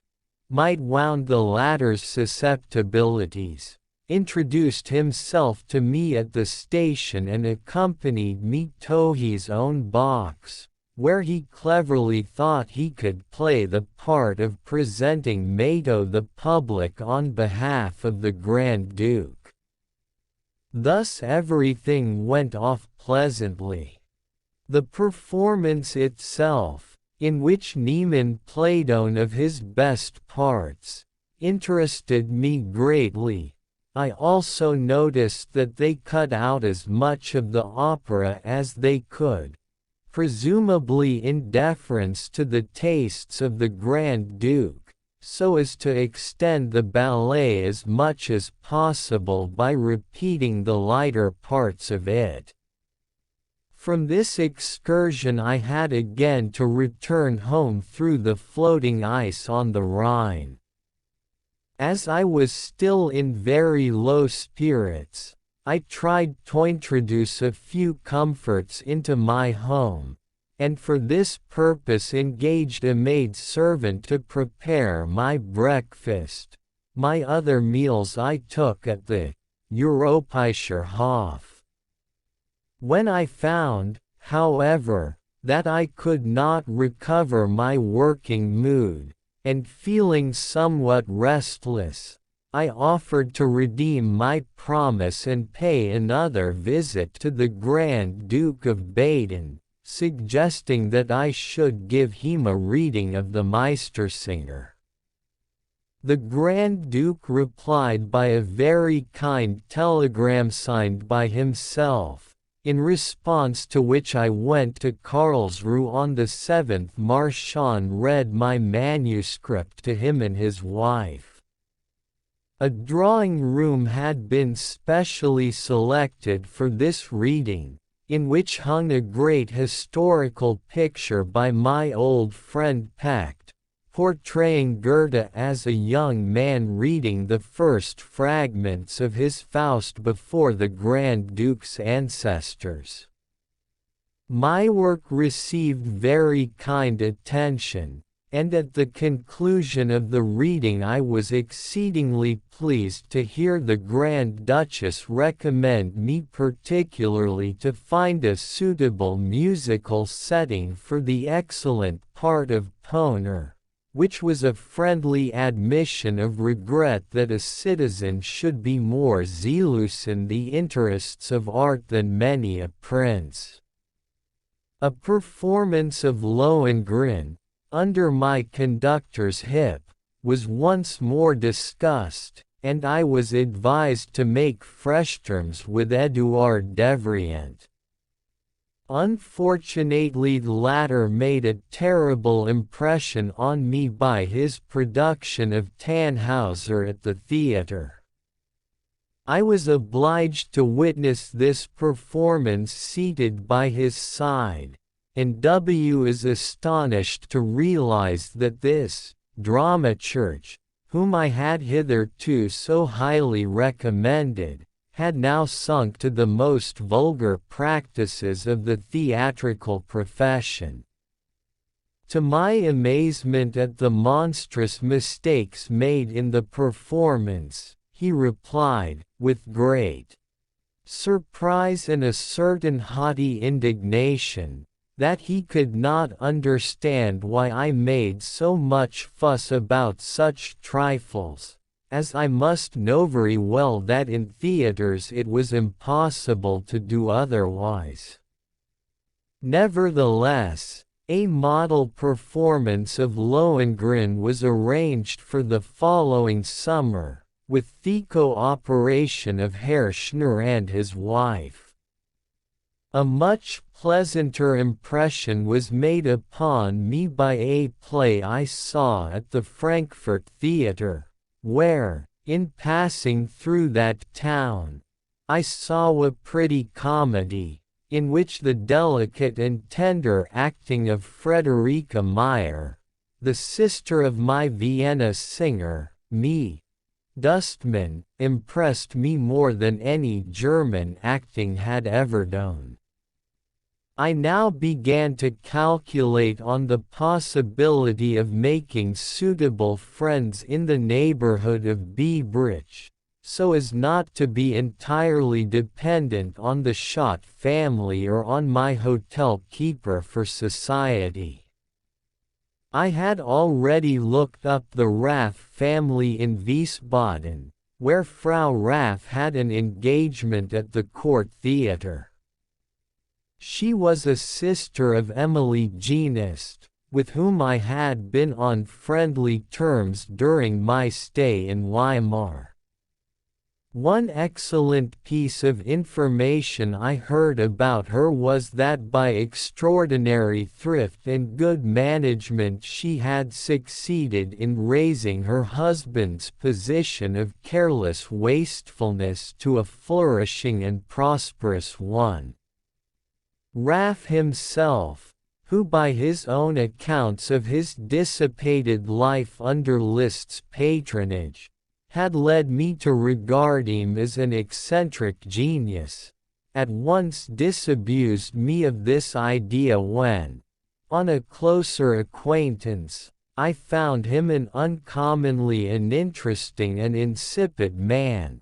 might wound the latter's susceptibilities, introduced himself to me at the station and accompanied me to his own box, where he cleverly thought he could play the part of presenting me to the public on behalf of the Grand Duke. Thus everything went off pleasantly. The performance itself, in which Niemann played one of his best parts, interested me greatly. I also noticed that they cut out as much of the opera as they could, presumably in deference to the tastes of the Grand Duke, so as to extend the ballet as much as possible by repeating the lighter parts of it. From this excursion I had again to return home through the floating ice on the Rhine. As I was still in very low spirits, I tried to introduce a few comforts into my home, and for this purpose engaged a maid-servant to prepare my breakfast. My other meals I took at the Europäischer Hof. When I found, however, that I could not recover my working mood, and feeling somewhat restless, I offered to redeem my promise and pay another visit to the Grand Duke of Baden, suggesting that I should give him a reading of the Meistersinger. The Grand Duke replied by a very kind telegram signed by himself, in response to which I went to Karlsruhe on the 7th March and read my manuscript to him and his wife. A drawing room had been specially selected for this reading, in which hung a great historical picture by my old friend Pecht, portraying Goethe as a young man reading the first fragments of his Faust before the Grand Duke's ancestors. My work received very kind attention, and at the conclusion of the reading I was exceedingly pleased to hear the Grand Duchess recommend me particularly to find a suitable musical setting for the excellent part of Poner, which was a friendly admission of regret that a citizen should be more zealous in the interests of art than many a prince. A performance of Lohengrin, under my conductor's hip, was once more discussed, and I was advised to make fresh terms with Édouard Devrient. Unfortunately, the latter made a terrible impression on me by his production of Tannhauser at the theatre. I was obliged to witness this performance seated by his side, and W. is astonished to realize that this dramaturge, whom I had hitherto so highly recommended, had now sunk to the most vulgar practices of the theatrical profession. To my amazement at the monstrous mistakes made in the performance, he replied, with great surprise and a certain haughty indignation, that he could not understand why I made so much fuss about such trifles, as I must know very well that in theatres it was impossible to do otherwise. Nevertheless, a model performance of Lohengrin was arranged for the following summer, with the co-operation of Herr Schnur and his wife. A much pleasanter impression was made upon me by a play I saw at the Frankfurt Theatre, where, in passing through that town, I saw a pretty comedy, in which the delicate and tender acting of Friederike Meyer, the sister of my Vienna singer, Dustman, impressed me more than any German acting had ever done. I now began to calculate on the possibility of making suitable friends in the neighborhood of Biebrich, so as not to be entirely dependent on the Schott family or on my hotel keeper for society. I had already looked up the Raff family in Wiesbaden, where Frau Raff had an engagement at the Court Theatre. She was a sister of Emily Genest, with whom I had been on friendly terms during my stay in Weimar. One excellent piece of information I heard about her was that by extraordinary thrift and good management she had succeeded in raising her husband's position of careless wastefulness to a flourishing and prosperous one. Raff himself, who by his own accounts of his dissipated life under Liszt's patronage, had led me to regard him as an eccentric genius, at once disabused me of this idea when, on a closer acquaintance, I found him an uncommonly uninteresting and insipid man,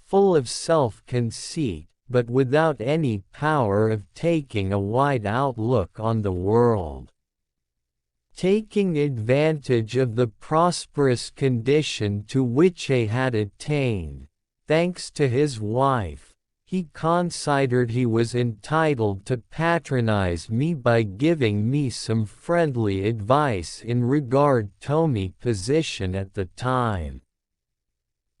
full of self-conceit, but without any power of taking a wide outlook on the world. Taking advantage of the prosperous condition to which he had attained, thanks to his wife, he considered he was entitled to patronize me by giving me some friendly advice in regard to my position at the time.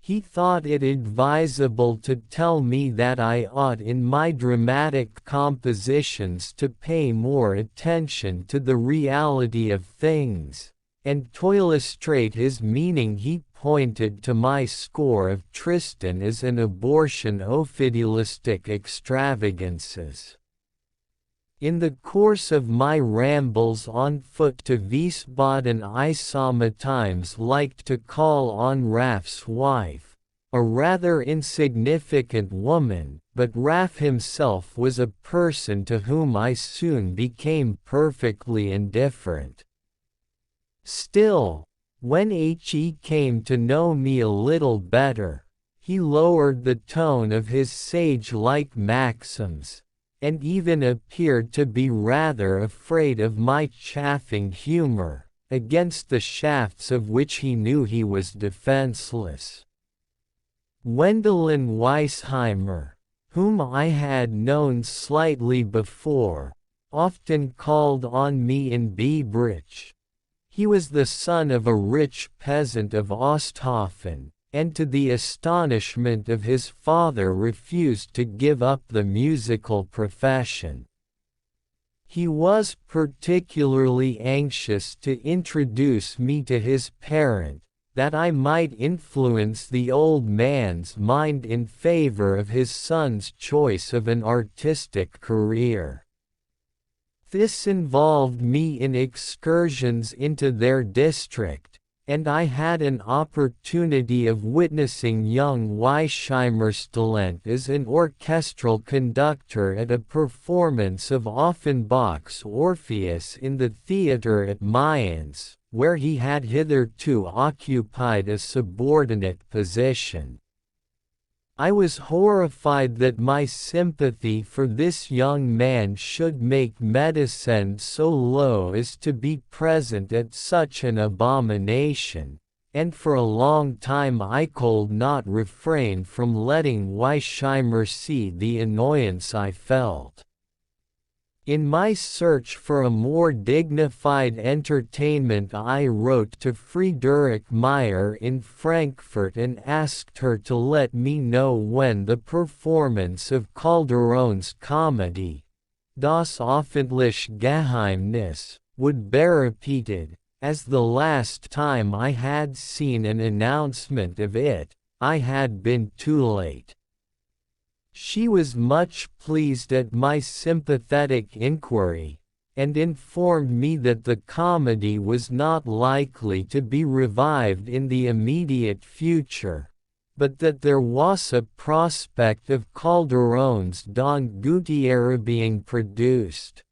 He thought it advisable to tell me that I ought in my dramatic compositions to pay more attention to the reality of things, and to illustrate his meaning he pointed to my score of Tristan as an abortion of idealistic extravagances. In the course of my rambles on foot to Wiesbaden I sometimes liked to call on Raff's wife, a rather insignificant woman, but Raff himself was a person to whom I soon became perfectly indifferent. Still, when he came to know me a little better, he lowered the tone of his sage-like maxims, and even appeared to be rather afraid of my chaffing humor, against the shafts of which he knew he was defenseless. Wendelin Weisheimer, whom I had known slightly before, often called on me in Biebrich. He was the son of a rich peasant of Osthofen, and to the astonishment of his father refused to give up the musical profession. He was particularly anxious to introduce me to his parent, that I might influence the old man's mind in favor of his son's choice of an artistic career. This involved me in excursions into their district, and I had an opportunity of witnessing young Weisheimer's talent as an orchestral conductor at a performance of Offenbach's Orpheus in the theatre at Mayence, where he had hitherto occupied a subordinate position. I was horrified that my sympathy for this young man should make medicine so low as to be present at such an abomination, and for a long time I could not refrain from letting Weisheimer see the annoyance I felt. In my search for a more dignified entertainment I wrote to Friederich Meyer in Frankfurt and asked her to let me know when the performance of Calderon's comedy, Das öffentliche Geheimnis, would be repeated, as the last time I had seen an announcement of it, I had been too late. She was much pleased at my sympathetic inquiry, and informed me that the comedy was not likely to be revived in the immediate future, but that there was a prospect of Calderon's Don Gutierre being produced.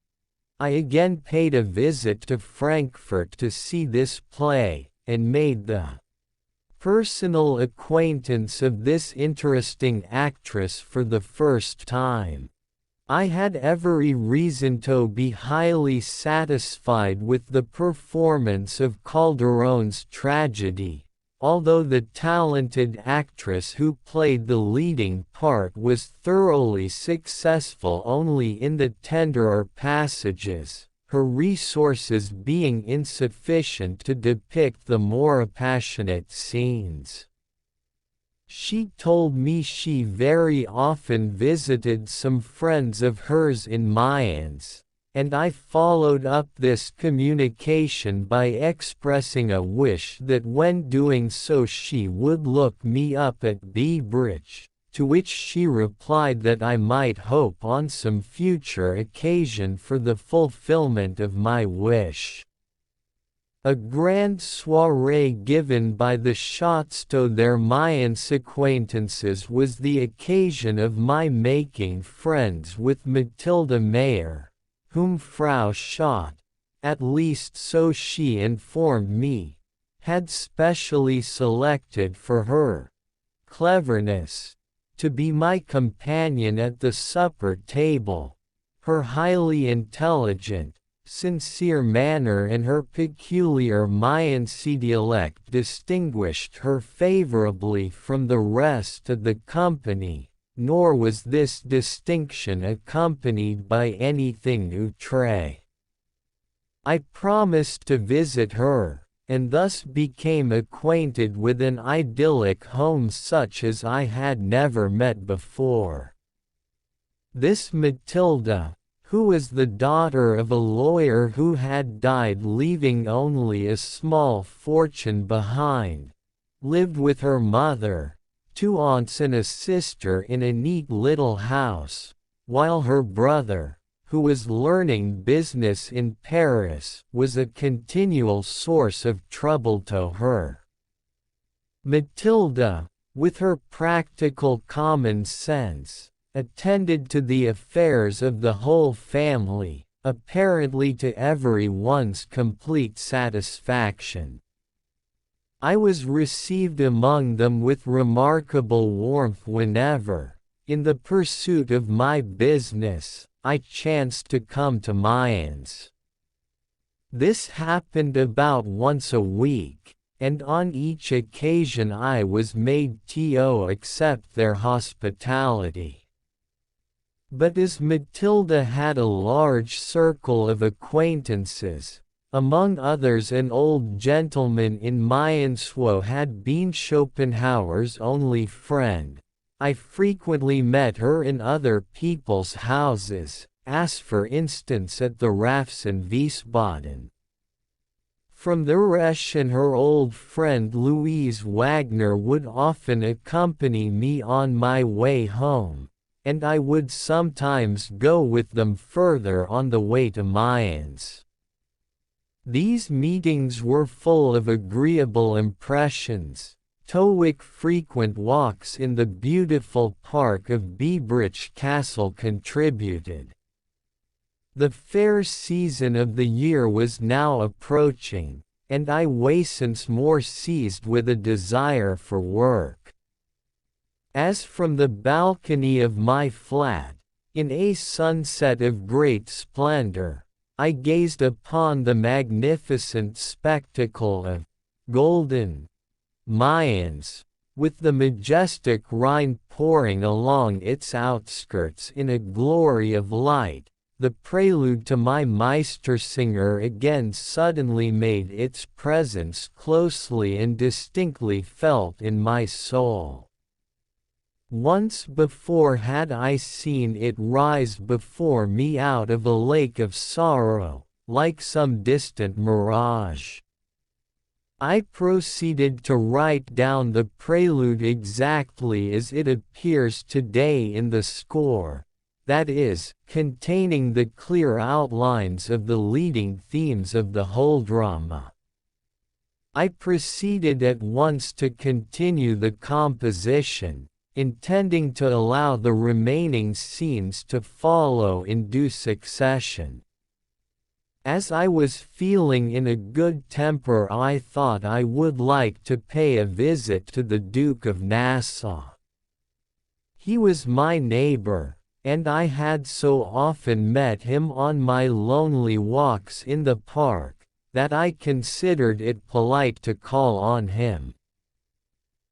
I again paid a visit to Frankfurt to see this play, and made the personal acquaintance of this interesting actress for the first time. I had every reason to be highly satisfied with the performance of Calderon's tragedy, although the talented actress who played the leading part was thoroughly successful only in the tenderer passages, her resources being insufficient to depict the more passionate scenes. She told me she very often visited some friends of hers in Mayence, and I followed up this communication by expressing a wish that when doing so she would look me up at Biebrich, to which she replied that I might hope on some future occasion for the fulfillment of my wish. A grand soirée given by the Schatz to their Mayence acquaintances was the occasion of my making friends with Matilda Mayer, whom Frau Schott, at least so she informed me, had specially selected for her cleverness to be my companion at the supper table. Her highly intelligent, sincere manner and her peculiar Mayence dialect distinguished her favorably from the rest of the company, nor was this distinction accompanied by anything outre. I promised to visit her, and thus became acquainted with an idyllic home such as I had never met before. This Matilda, who was the daughter of a lawyer who had died leaving only a small fortune behind, lived with her mother, 2 aunts and a sister in a neat little house, while her brother, who was learning business in Paris, was a continual source of trouble to her. Matilda, with her practical common sense, attended to the affairs of the whole family, apparently to everyone's complete satisfaction. I was received among them with remarkable warmth whenever, in the pursuit of my business, I chanced to come to Mayence. This happened about once a week, and on each occasion I was made to accept their hospitality. But as Matilda had a large circle of acquaintances, among others an old gentleman in Mayence who had been Schopenhauer's only friend, I frequently met her in other people's houses, as for instance at the Raffs in Wiesbaden. From the Resch and her old friend Louise Wagner would often accompany me on my way home, and I would sometimes go with them further on the way to Mayence. These meetings were full of agreeable impressions. Towick frequent walks in the beautiful park of Biebrich Castle contributed. The fair season of the year was now approaching, and I was more seized with a desire for work. As from the balcony of my flat, in a sunset of great splendor, I gazed upon the magnificent spectacle of golden Mayence, with the majestic Rhine pouring along its outskirts in a glory of light. The prelude to my Meistersinger again suddenly made its presence closely and distinctly felt in my soul. Once before had I seen it rise before me out of a lake of sorrow, like some distant mirage. I proceeded to write down the prelude exactly as it appears today in the score, that is, containing the clear outlines of the leading themes of the whole drama. I proceeded at once to continue the composition, intending to allow the remaining scenes to follow in due succession. As I was feeling in a good temper, I thought I would like to pay a visit to the Duke of Nassau. He was my neighbor, and I had so often met him on my lonely walks in the park, that I considered it polite to call on him.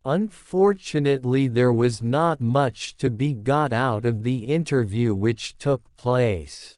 Unfortunately, there was not much to be got out of the interview which took place.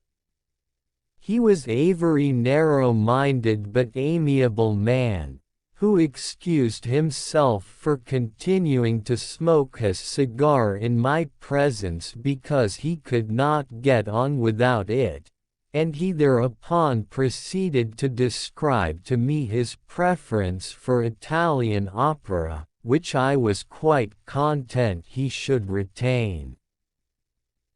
He was a very narrow-minded but amiable man, who excused himself for continuing to smoke his cigar in my presence because he could not get on without it, and he thereupon proceeded to describe to me his preference for Italian opera, which I was quite content he should retain.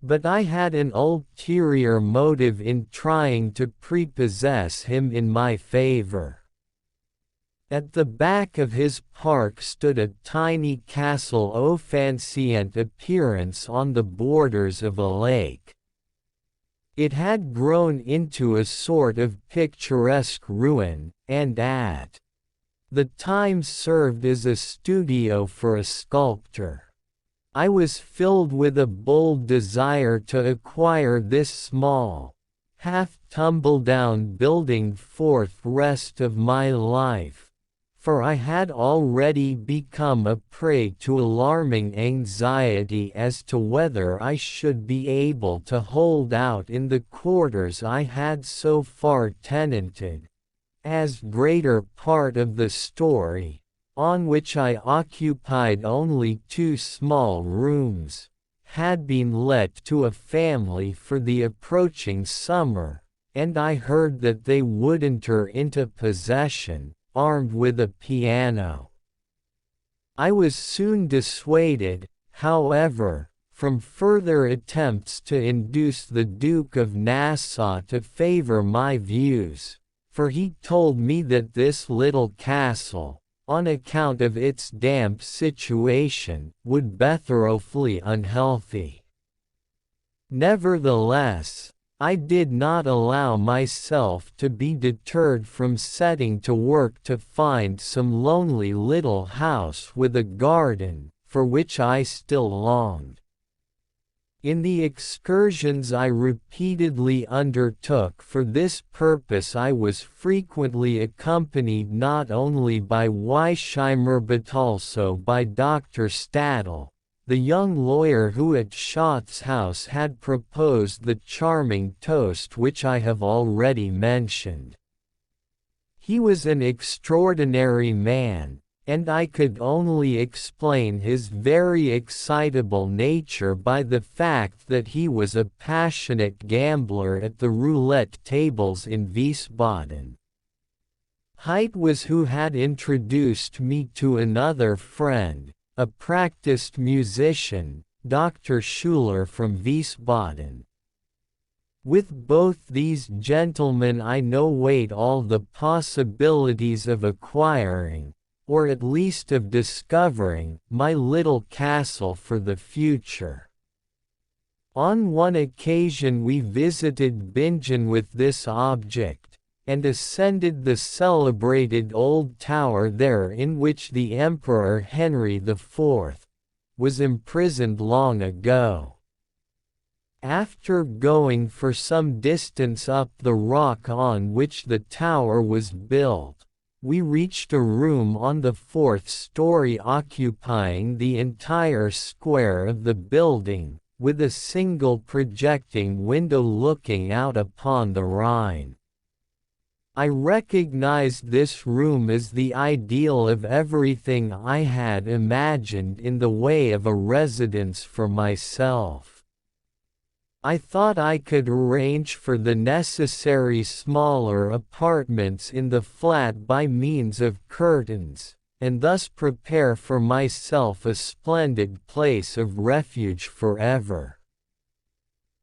But I had an ulterior motive in trying to prepossess him in my favor. At the back of his park stood a tiny castle of fancient appearance on the borders of a lake. It had grown into a sort of picturesque ruin, and at the time served as a studio for a sculptor. I was filled with a bold desire to acquire this small, half-tumble-down building for the rest of my life, for I had already become a prey to alarming anxiety as to whether I should be able to hold out in the quarters I had so far tenanted, as greater part of the story, on which I occupied only 2 small rooms, had been let to a family for the approaching summer, and I heard that they would enter into possession, armed with a piano. I was soon dissuaded, however, from further attempts to induce the Duke of Nassau to favor my views, for he told me that this little castle, on account of its damp situation, would be thoroughly unhealthy. Nevertheless, I did not allow myself to be deterred from setting to work to find some lonely little house with a garden, for which I still longed. In the excursions I repeatedly undertook for this purpose I was frequently accompanied not only by Weisheimer but also by Dr. Stadel, the young lawyer who at Schott's house had proposed the charming toast which I have already mentioned. He was an extraordinary man, and I could only explain his very excitable nature by the fact that he was a passionate gambler at the roulette tables in Wiesbaden. Haidt was who had introduced me to another friend, a practiced musician, Dr. Schuler from Wiesbaden. With both these gentlemen I now weighed all the possibilities of acquiring, or at least of discovering, my little castle for the future. On one occasion we visited Bingen with this object, and ascended the celebrated old tower there in which the Emperor Henry IV was imprisoned long ago. After going for some distance up the rock on which the tower was built, we reached a room on the fourth story occupying the entire square of the building, with a single projecting window looking out upon the Rhine. I recognized this room as the ideal of everything I had imagined in the way of a residence for myself. I thought I could arrange for the necessary smaller apartments in the flat by means of curtains, and thus prepare for myself a splendid place of refuge forever.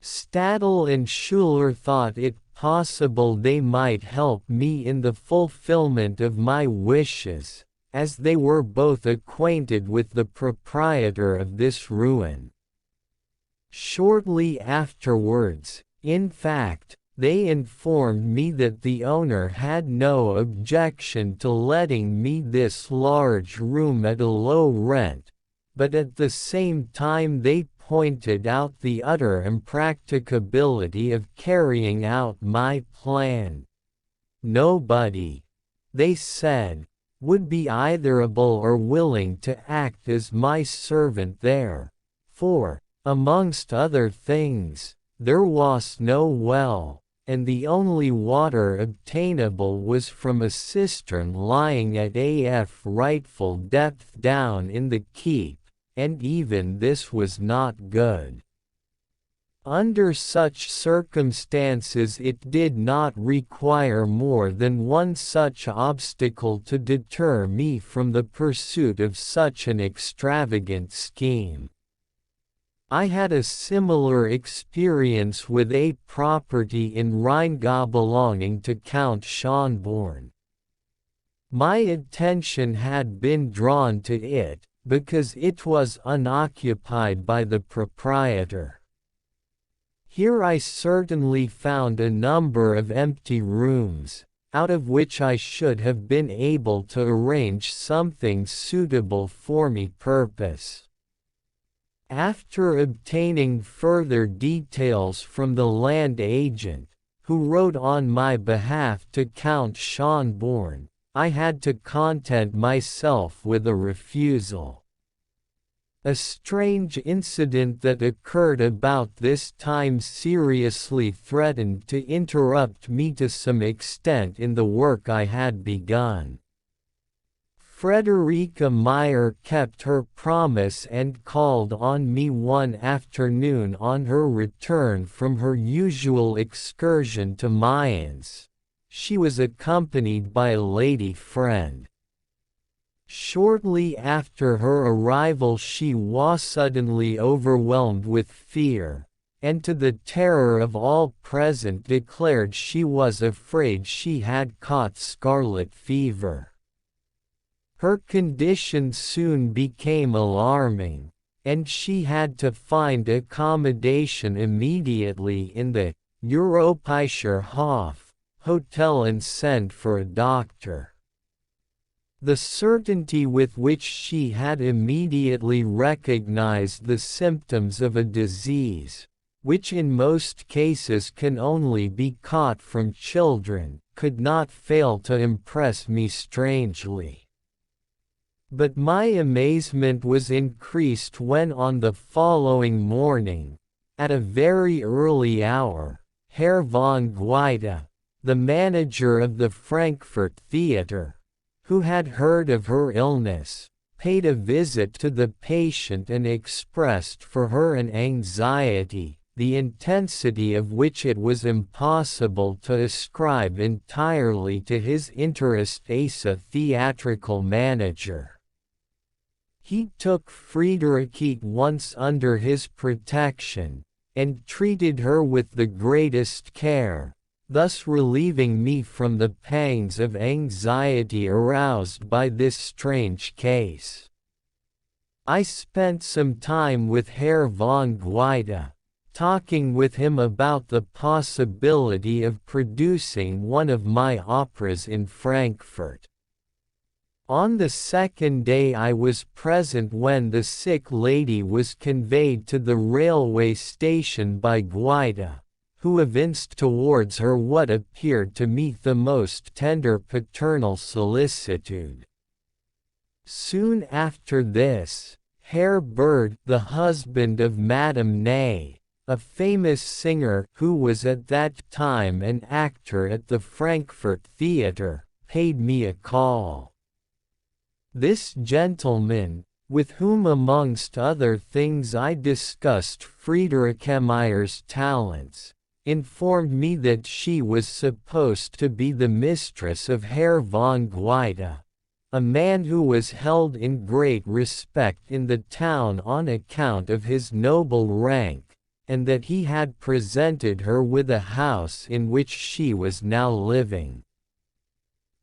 Stadel and Schuler thought it possible they might help me in the fulfillment of my wishes, as they were both acquainted with the proprietor of this ruin. Shortly afterwards, in fact, they informed me that the owner had no objection to letting me this large room at a low rent, but at the same time they pointed out the utter impracticability of carrying out my plan. Nobody, they said, would be either able or willing to act as my servant there, for, amongst other things, there was no well, and the only water obtainable was from a cistern lying at a frightful depth down in the keep, and even this was not good. Under such circumstances it did not require more than one such obstacle to deter me from the pursuit of such an extravagant scheme. I had a similar experience with a property in Rheingau belonging to Count Schönborn. My attention had been drawn to it, because it was unoccupied by the proprietor. Here I certainly found a number of empty rooms, out of which I should have been able to arrange something suitable for my purpose. After obtaining further details from the land agent, who wrote on my behalf to Count Schönborn, I had to content myself with a refusal. A strange incident that occurred about this time seriously threatened to interrupt me to some extent in the work I had begun. Friederike Meyer kept her promise and called on me one afternoon on her return from her usual excursion to Mayence. She was accompanied by a lady friend. Shortly after her arrival she was suddenly overwhelmed with fear, and to the terror of all present declared she was afraid she had caught scarlet fever. Her condition soon became alarming, and she had to find accommodation immediately in the Europäischer Hof hotel and send for a doctor. The certainty with which she had immediately recognized the symptoms of a disease, which in most cases can only be caught from children, could not fail to impress me strangely. But my amazement was increased when on the following morning, at a very early hour, Herr von Guida, the manager of the Frankfurt Theatre, who had heard of her illness, paid a visit to the patient and expressed for her an anxiety, the intensity of which it was impossible to ascribe entirely to his interest as a theatrical manager. He took Friederike once under his protection, and treated her with the greatest care, thus relieving me from the pangs of anxiety aroused by this strange case. I spent some time with Herr von Guida, talking with him about the possibility of producing one of my operas in Frankfurt. On the second day I was present when the sick lady was conveyed to the railway station by Guida, who evinced towards her what appeared to me the most tender paternal solicitude. Soon after this, Herr Bird, the husband of Madame Ney, a famous singer who was at that time an actor at the Frankfurt Theatre, paid me a call. This gentleman, with whom amongst other things I discussed Friederike Meyer's talents, informed me that she was supposed to be the mistress of Herr von Guida, a man who was held in great respect in the town on account of his noble rank, and that he had presented her with a house in which she was now living.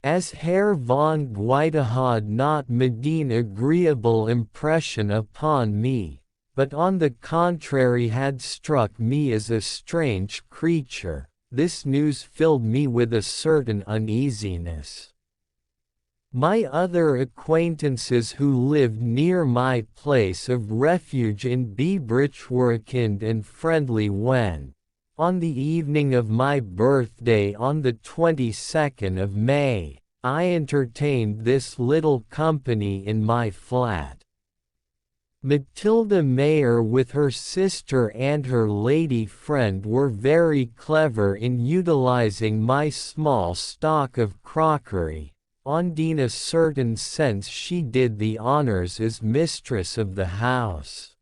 As Herr von Guida had not made an agreeable impression upon me, but on the contrary had struck me as a strange creature, this news filled me with a certain uneasiness. My other acquaintances who lived near my place of refuge in Biebrichwerkind and friendly when, on the evening of my birthday on the 22nd of May, I entertained this little company in my flat. Matilda Mayer with her sister and her lady friend were very clever in utilizing my small stock of crockery. In a certain sense she did the honors as mistress of the house.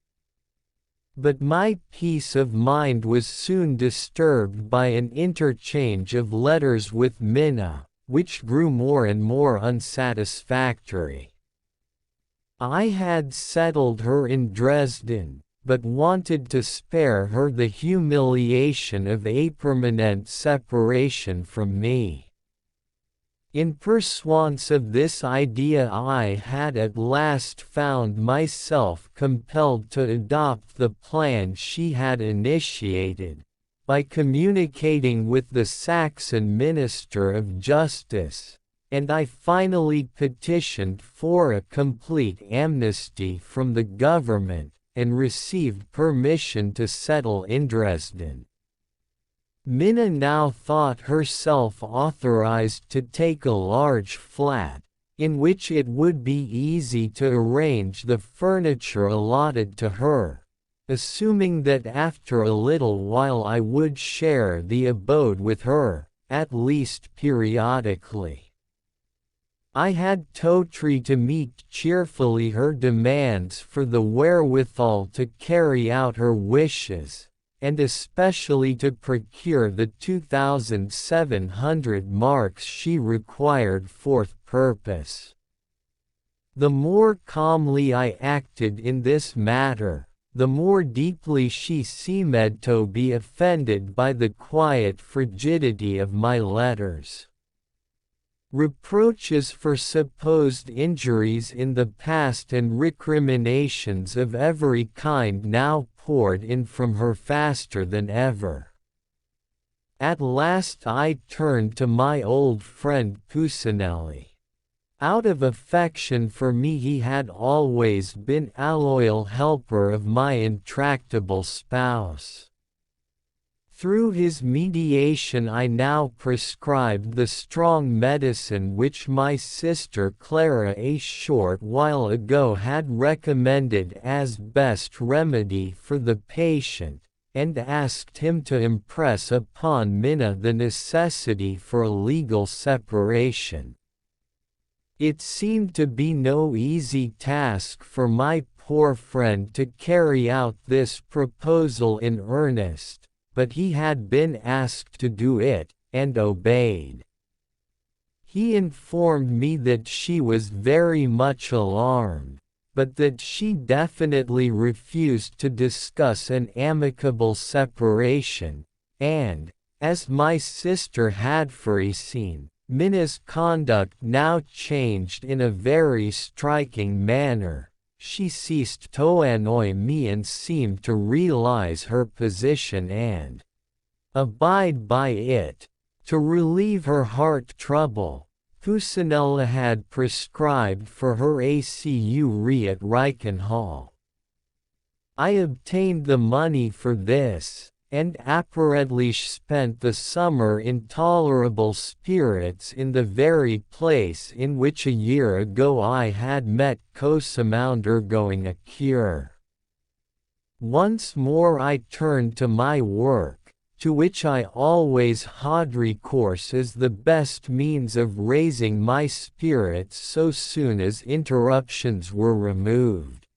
But my peace of mind was soon disturbed by an interchange of letters with Minna, which grew more and more unsatisfactory. I had settled her in Dresden, but wanted to spare her the humiliation of a permanent separation from me. In pursuance of this idea I had at last found myself compelled to adopt the plan she had initiated, by communicating with the Saxon Minister of Justice, and I finally petitioned for a complete amnesty from the government, and received permission to settle in Dresden. Minna now thought herself authorized to take a large flat, in which it would be easy to arrange the furniture allotted to her, assuming that after a little while I would share the abode with her, at least periodically. I had totally to meet cheerfully her demands for the wherewithal to carry out her wishes, and especially to procure the 2,700 marks she required for the purpose. The more calmly I acted in this matter, the more deeply she seemed to be offended by the quiet frigidity of my letters. Reproaches for supposed injuries in the past and recriminations of every kind now poured in from her faster than ever. At last I turned to my old friend Pusinelli. Out of affection for me he had always been a loyal helper of my intractable spouse. Through his mediation I now prescribed the strong medicine which my sister Clara a short while ago had recommended as best remedy for the patient, and asked him to impress upon Minna the necessity for a legal separation. It seemed to be no easy task for my poor friend to carry out this proposal in earnest, but he had been asked to do it, and obeyed. He informed me that she was very much alarmed, but that she definitely refused to discuss an amicable separation, and, as my sister had foreseen, Minna's conduct now changed in a very striking manner. She ceased to annoy me and seemed to realize her position and abide by it. To relieve her heart trouble, Pusinella had prescribed for her a cure at Reichenhall. I obtained the money for this, and apparently spent the summer in tolerable spirits in the very place in which a year ago I had met Cosima undergoing a cure. Once more I turned to my work, to which I always had recourse as the best means of raising my spirits so soon as interruptions were removed.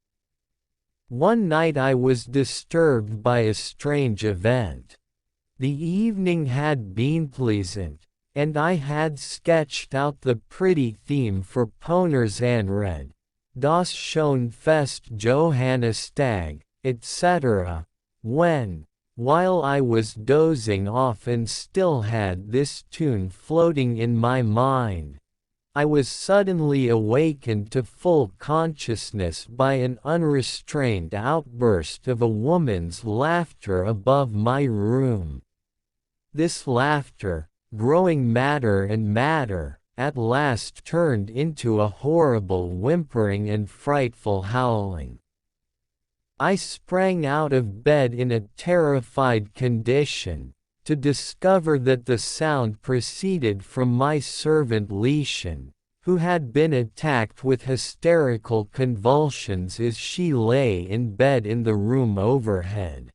One night I was disturbed by a strange event. The evening had been pleasant, and I had sketched out the pretty theme for Poner's Anred, Das schon fest Johannistag, etc., when, while I was dozing off and still had this tune floating in my mind, I was suddenly awakened to full consciousness by an unrestrained outburst of a woman's laughter above my room. This laughter, growing madder and madder, at last turned into a horrible whimpering and frightful howling. I sprang out of bed in a terrified condition, to discover that the sound proceeded from my servant Lieschen, who had been attacked with hysterical convulsions as she lay in bed in the room overhead.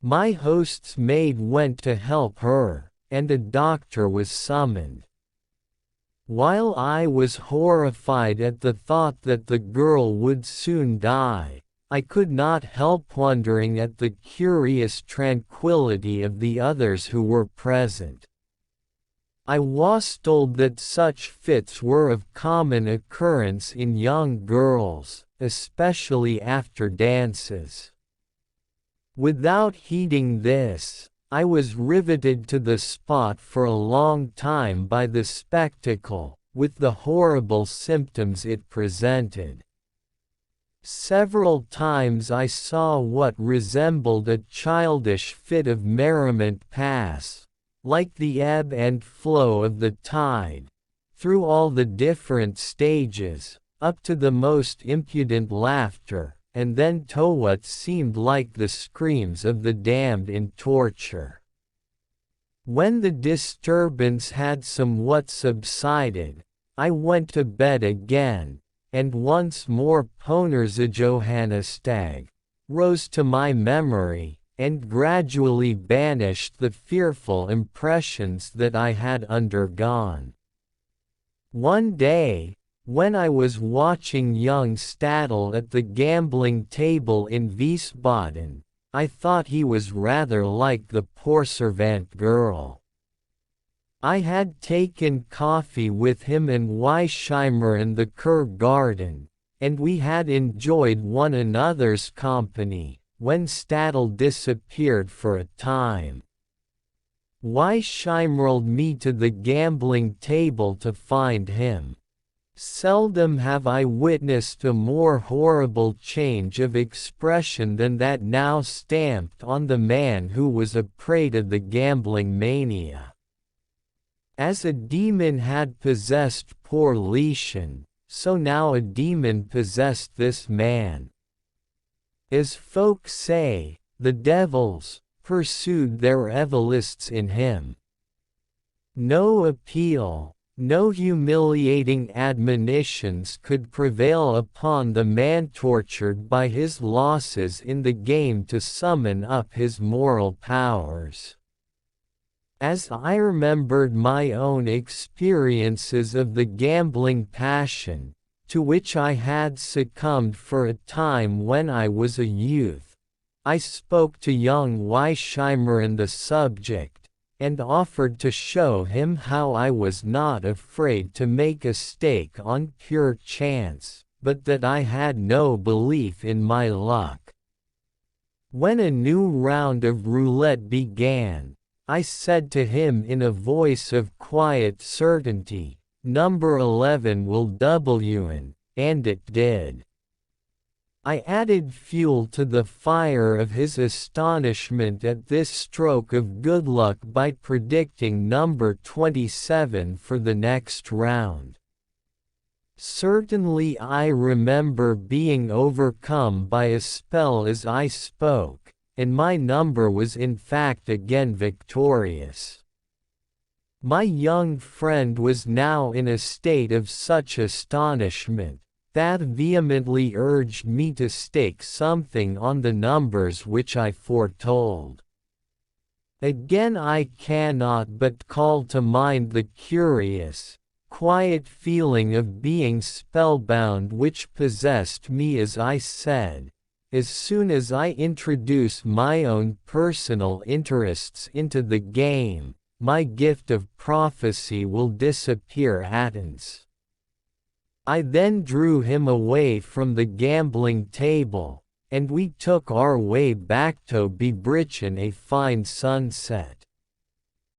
My host's maid went to help her, and a doctor was summoned. While I was horrified at the thought that the girl would soon die, I could not help wondering at the curious tranquillity of the others who were present. I was told that such fits were of common occurrence in young girls, especially after dances. Without heeding this, I was riveted to the spot for a long time by the spectacle, with the horrible symptoms it presented. Several times I saw what resembled a childish fit of merriment pass, like the ebb and flow of the tide, through all the different stages, up to the most impudent laughter, and then to what seemed like the screams of the damned in torture. When the disturbance had somewhat subsided, I went to bed again, and once more Poner's Johannistag rose to my memory, and gradually banished the fearful impressions that I had undergone. One day, when I was watching young Stadel at the gambling table in Wiesbaden, I thought he was rather like the poor servant girl. I had taken coffee with him and Weisheimer in the Kerr garden, and we had enjoyed one another's company, when Stadel disappeared for a time. Weisheimer'd me to the gambling table to find him. Seldom have I witnessed a more horrible change of expression than that now stamped on the man who was a prey to the gambling mania. As a demon had possessed poor Lieschen, so now a demon possessed this man. As folk say, the devils pursued their evilists in him. No appeal, no humiliating admonitions could prevail upon the man tortured by his losses in the game to summon up his moral powers. As I remembered my own experiences of the gambling passion, to which I had succumbed for a time when I was a youth, I spoke to young Weisheimer on the subject, and offered to show him how I was not afraid to make a stake on pure chance, but that I had no belief in my luck. When a new round of roulette began, I said to him in a voice of quiet certainty, "Number 11 will win," and it did. I added fuel to the fire of his astonishment at this stroke of good luck by predicting number 27 for the next round. Certainly I remember being overcome by a spell as I spoke, and my number was in fact again victorious. My young friend was now in a state of such astonishment, that vehemently urged me to stake something on the numbers which I foretold. Again I cannot but call to mind the curious, quiet feeling of being spellbound which possessed me as I said, "As soon as I introduce my own personal interests into the game, my gift of prophecy will disappear at once." I then drew him away from the gambling table, and we took our way back to Biebrich in a fine sunset.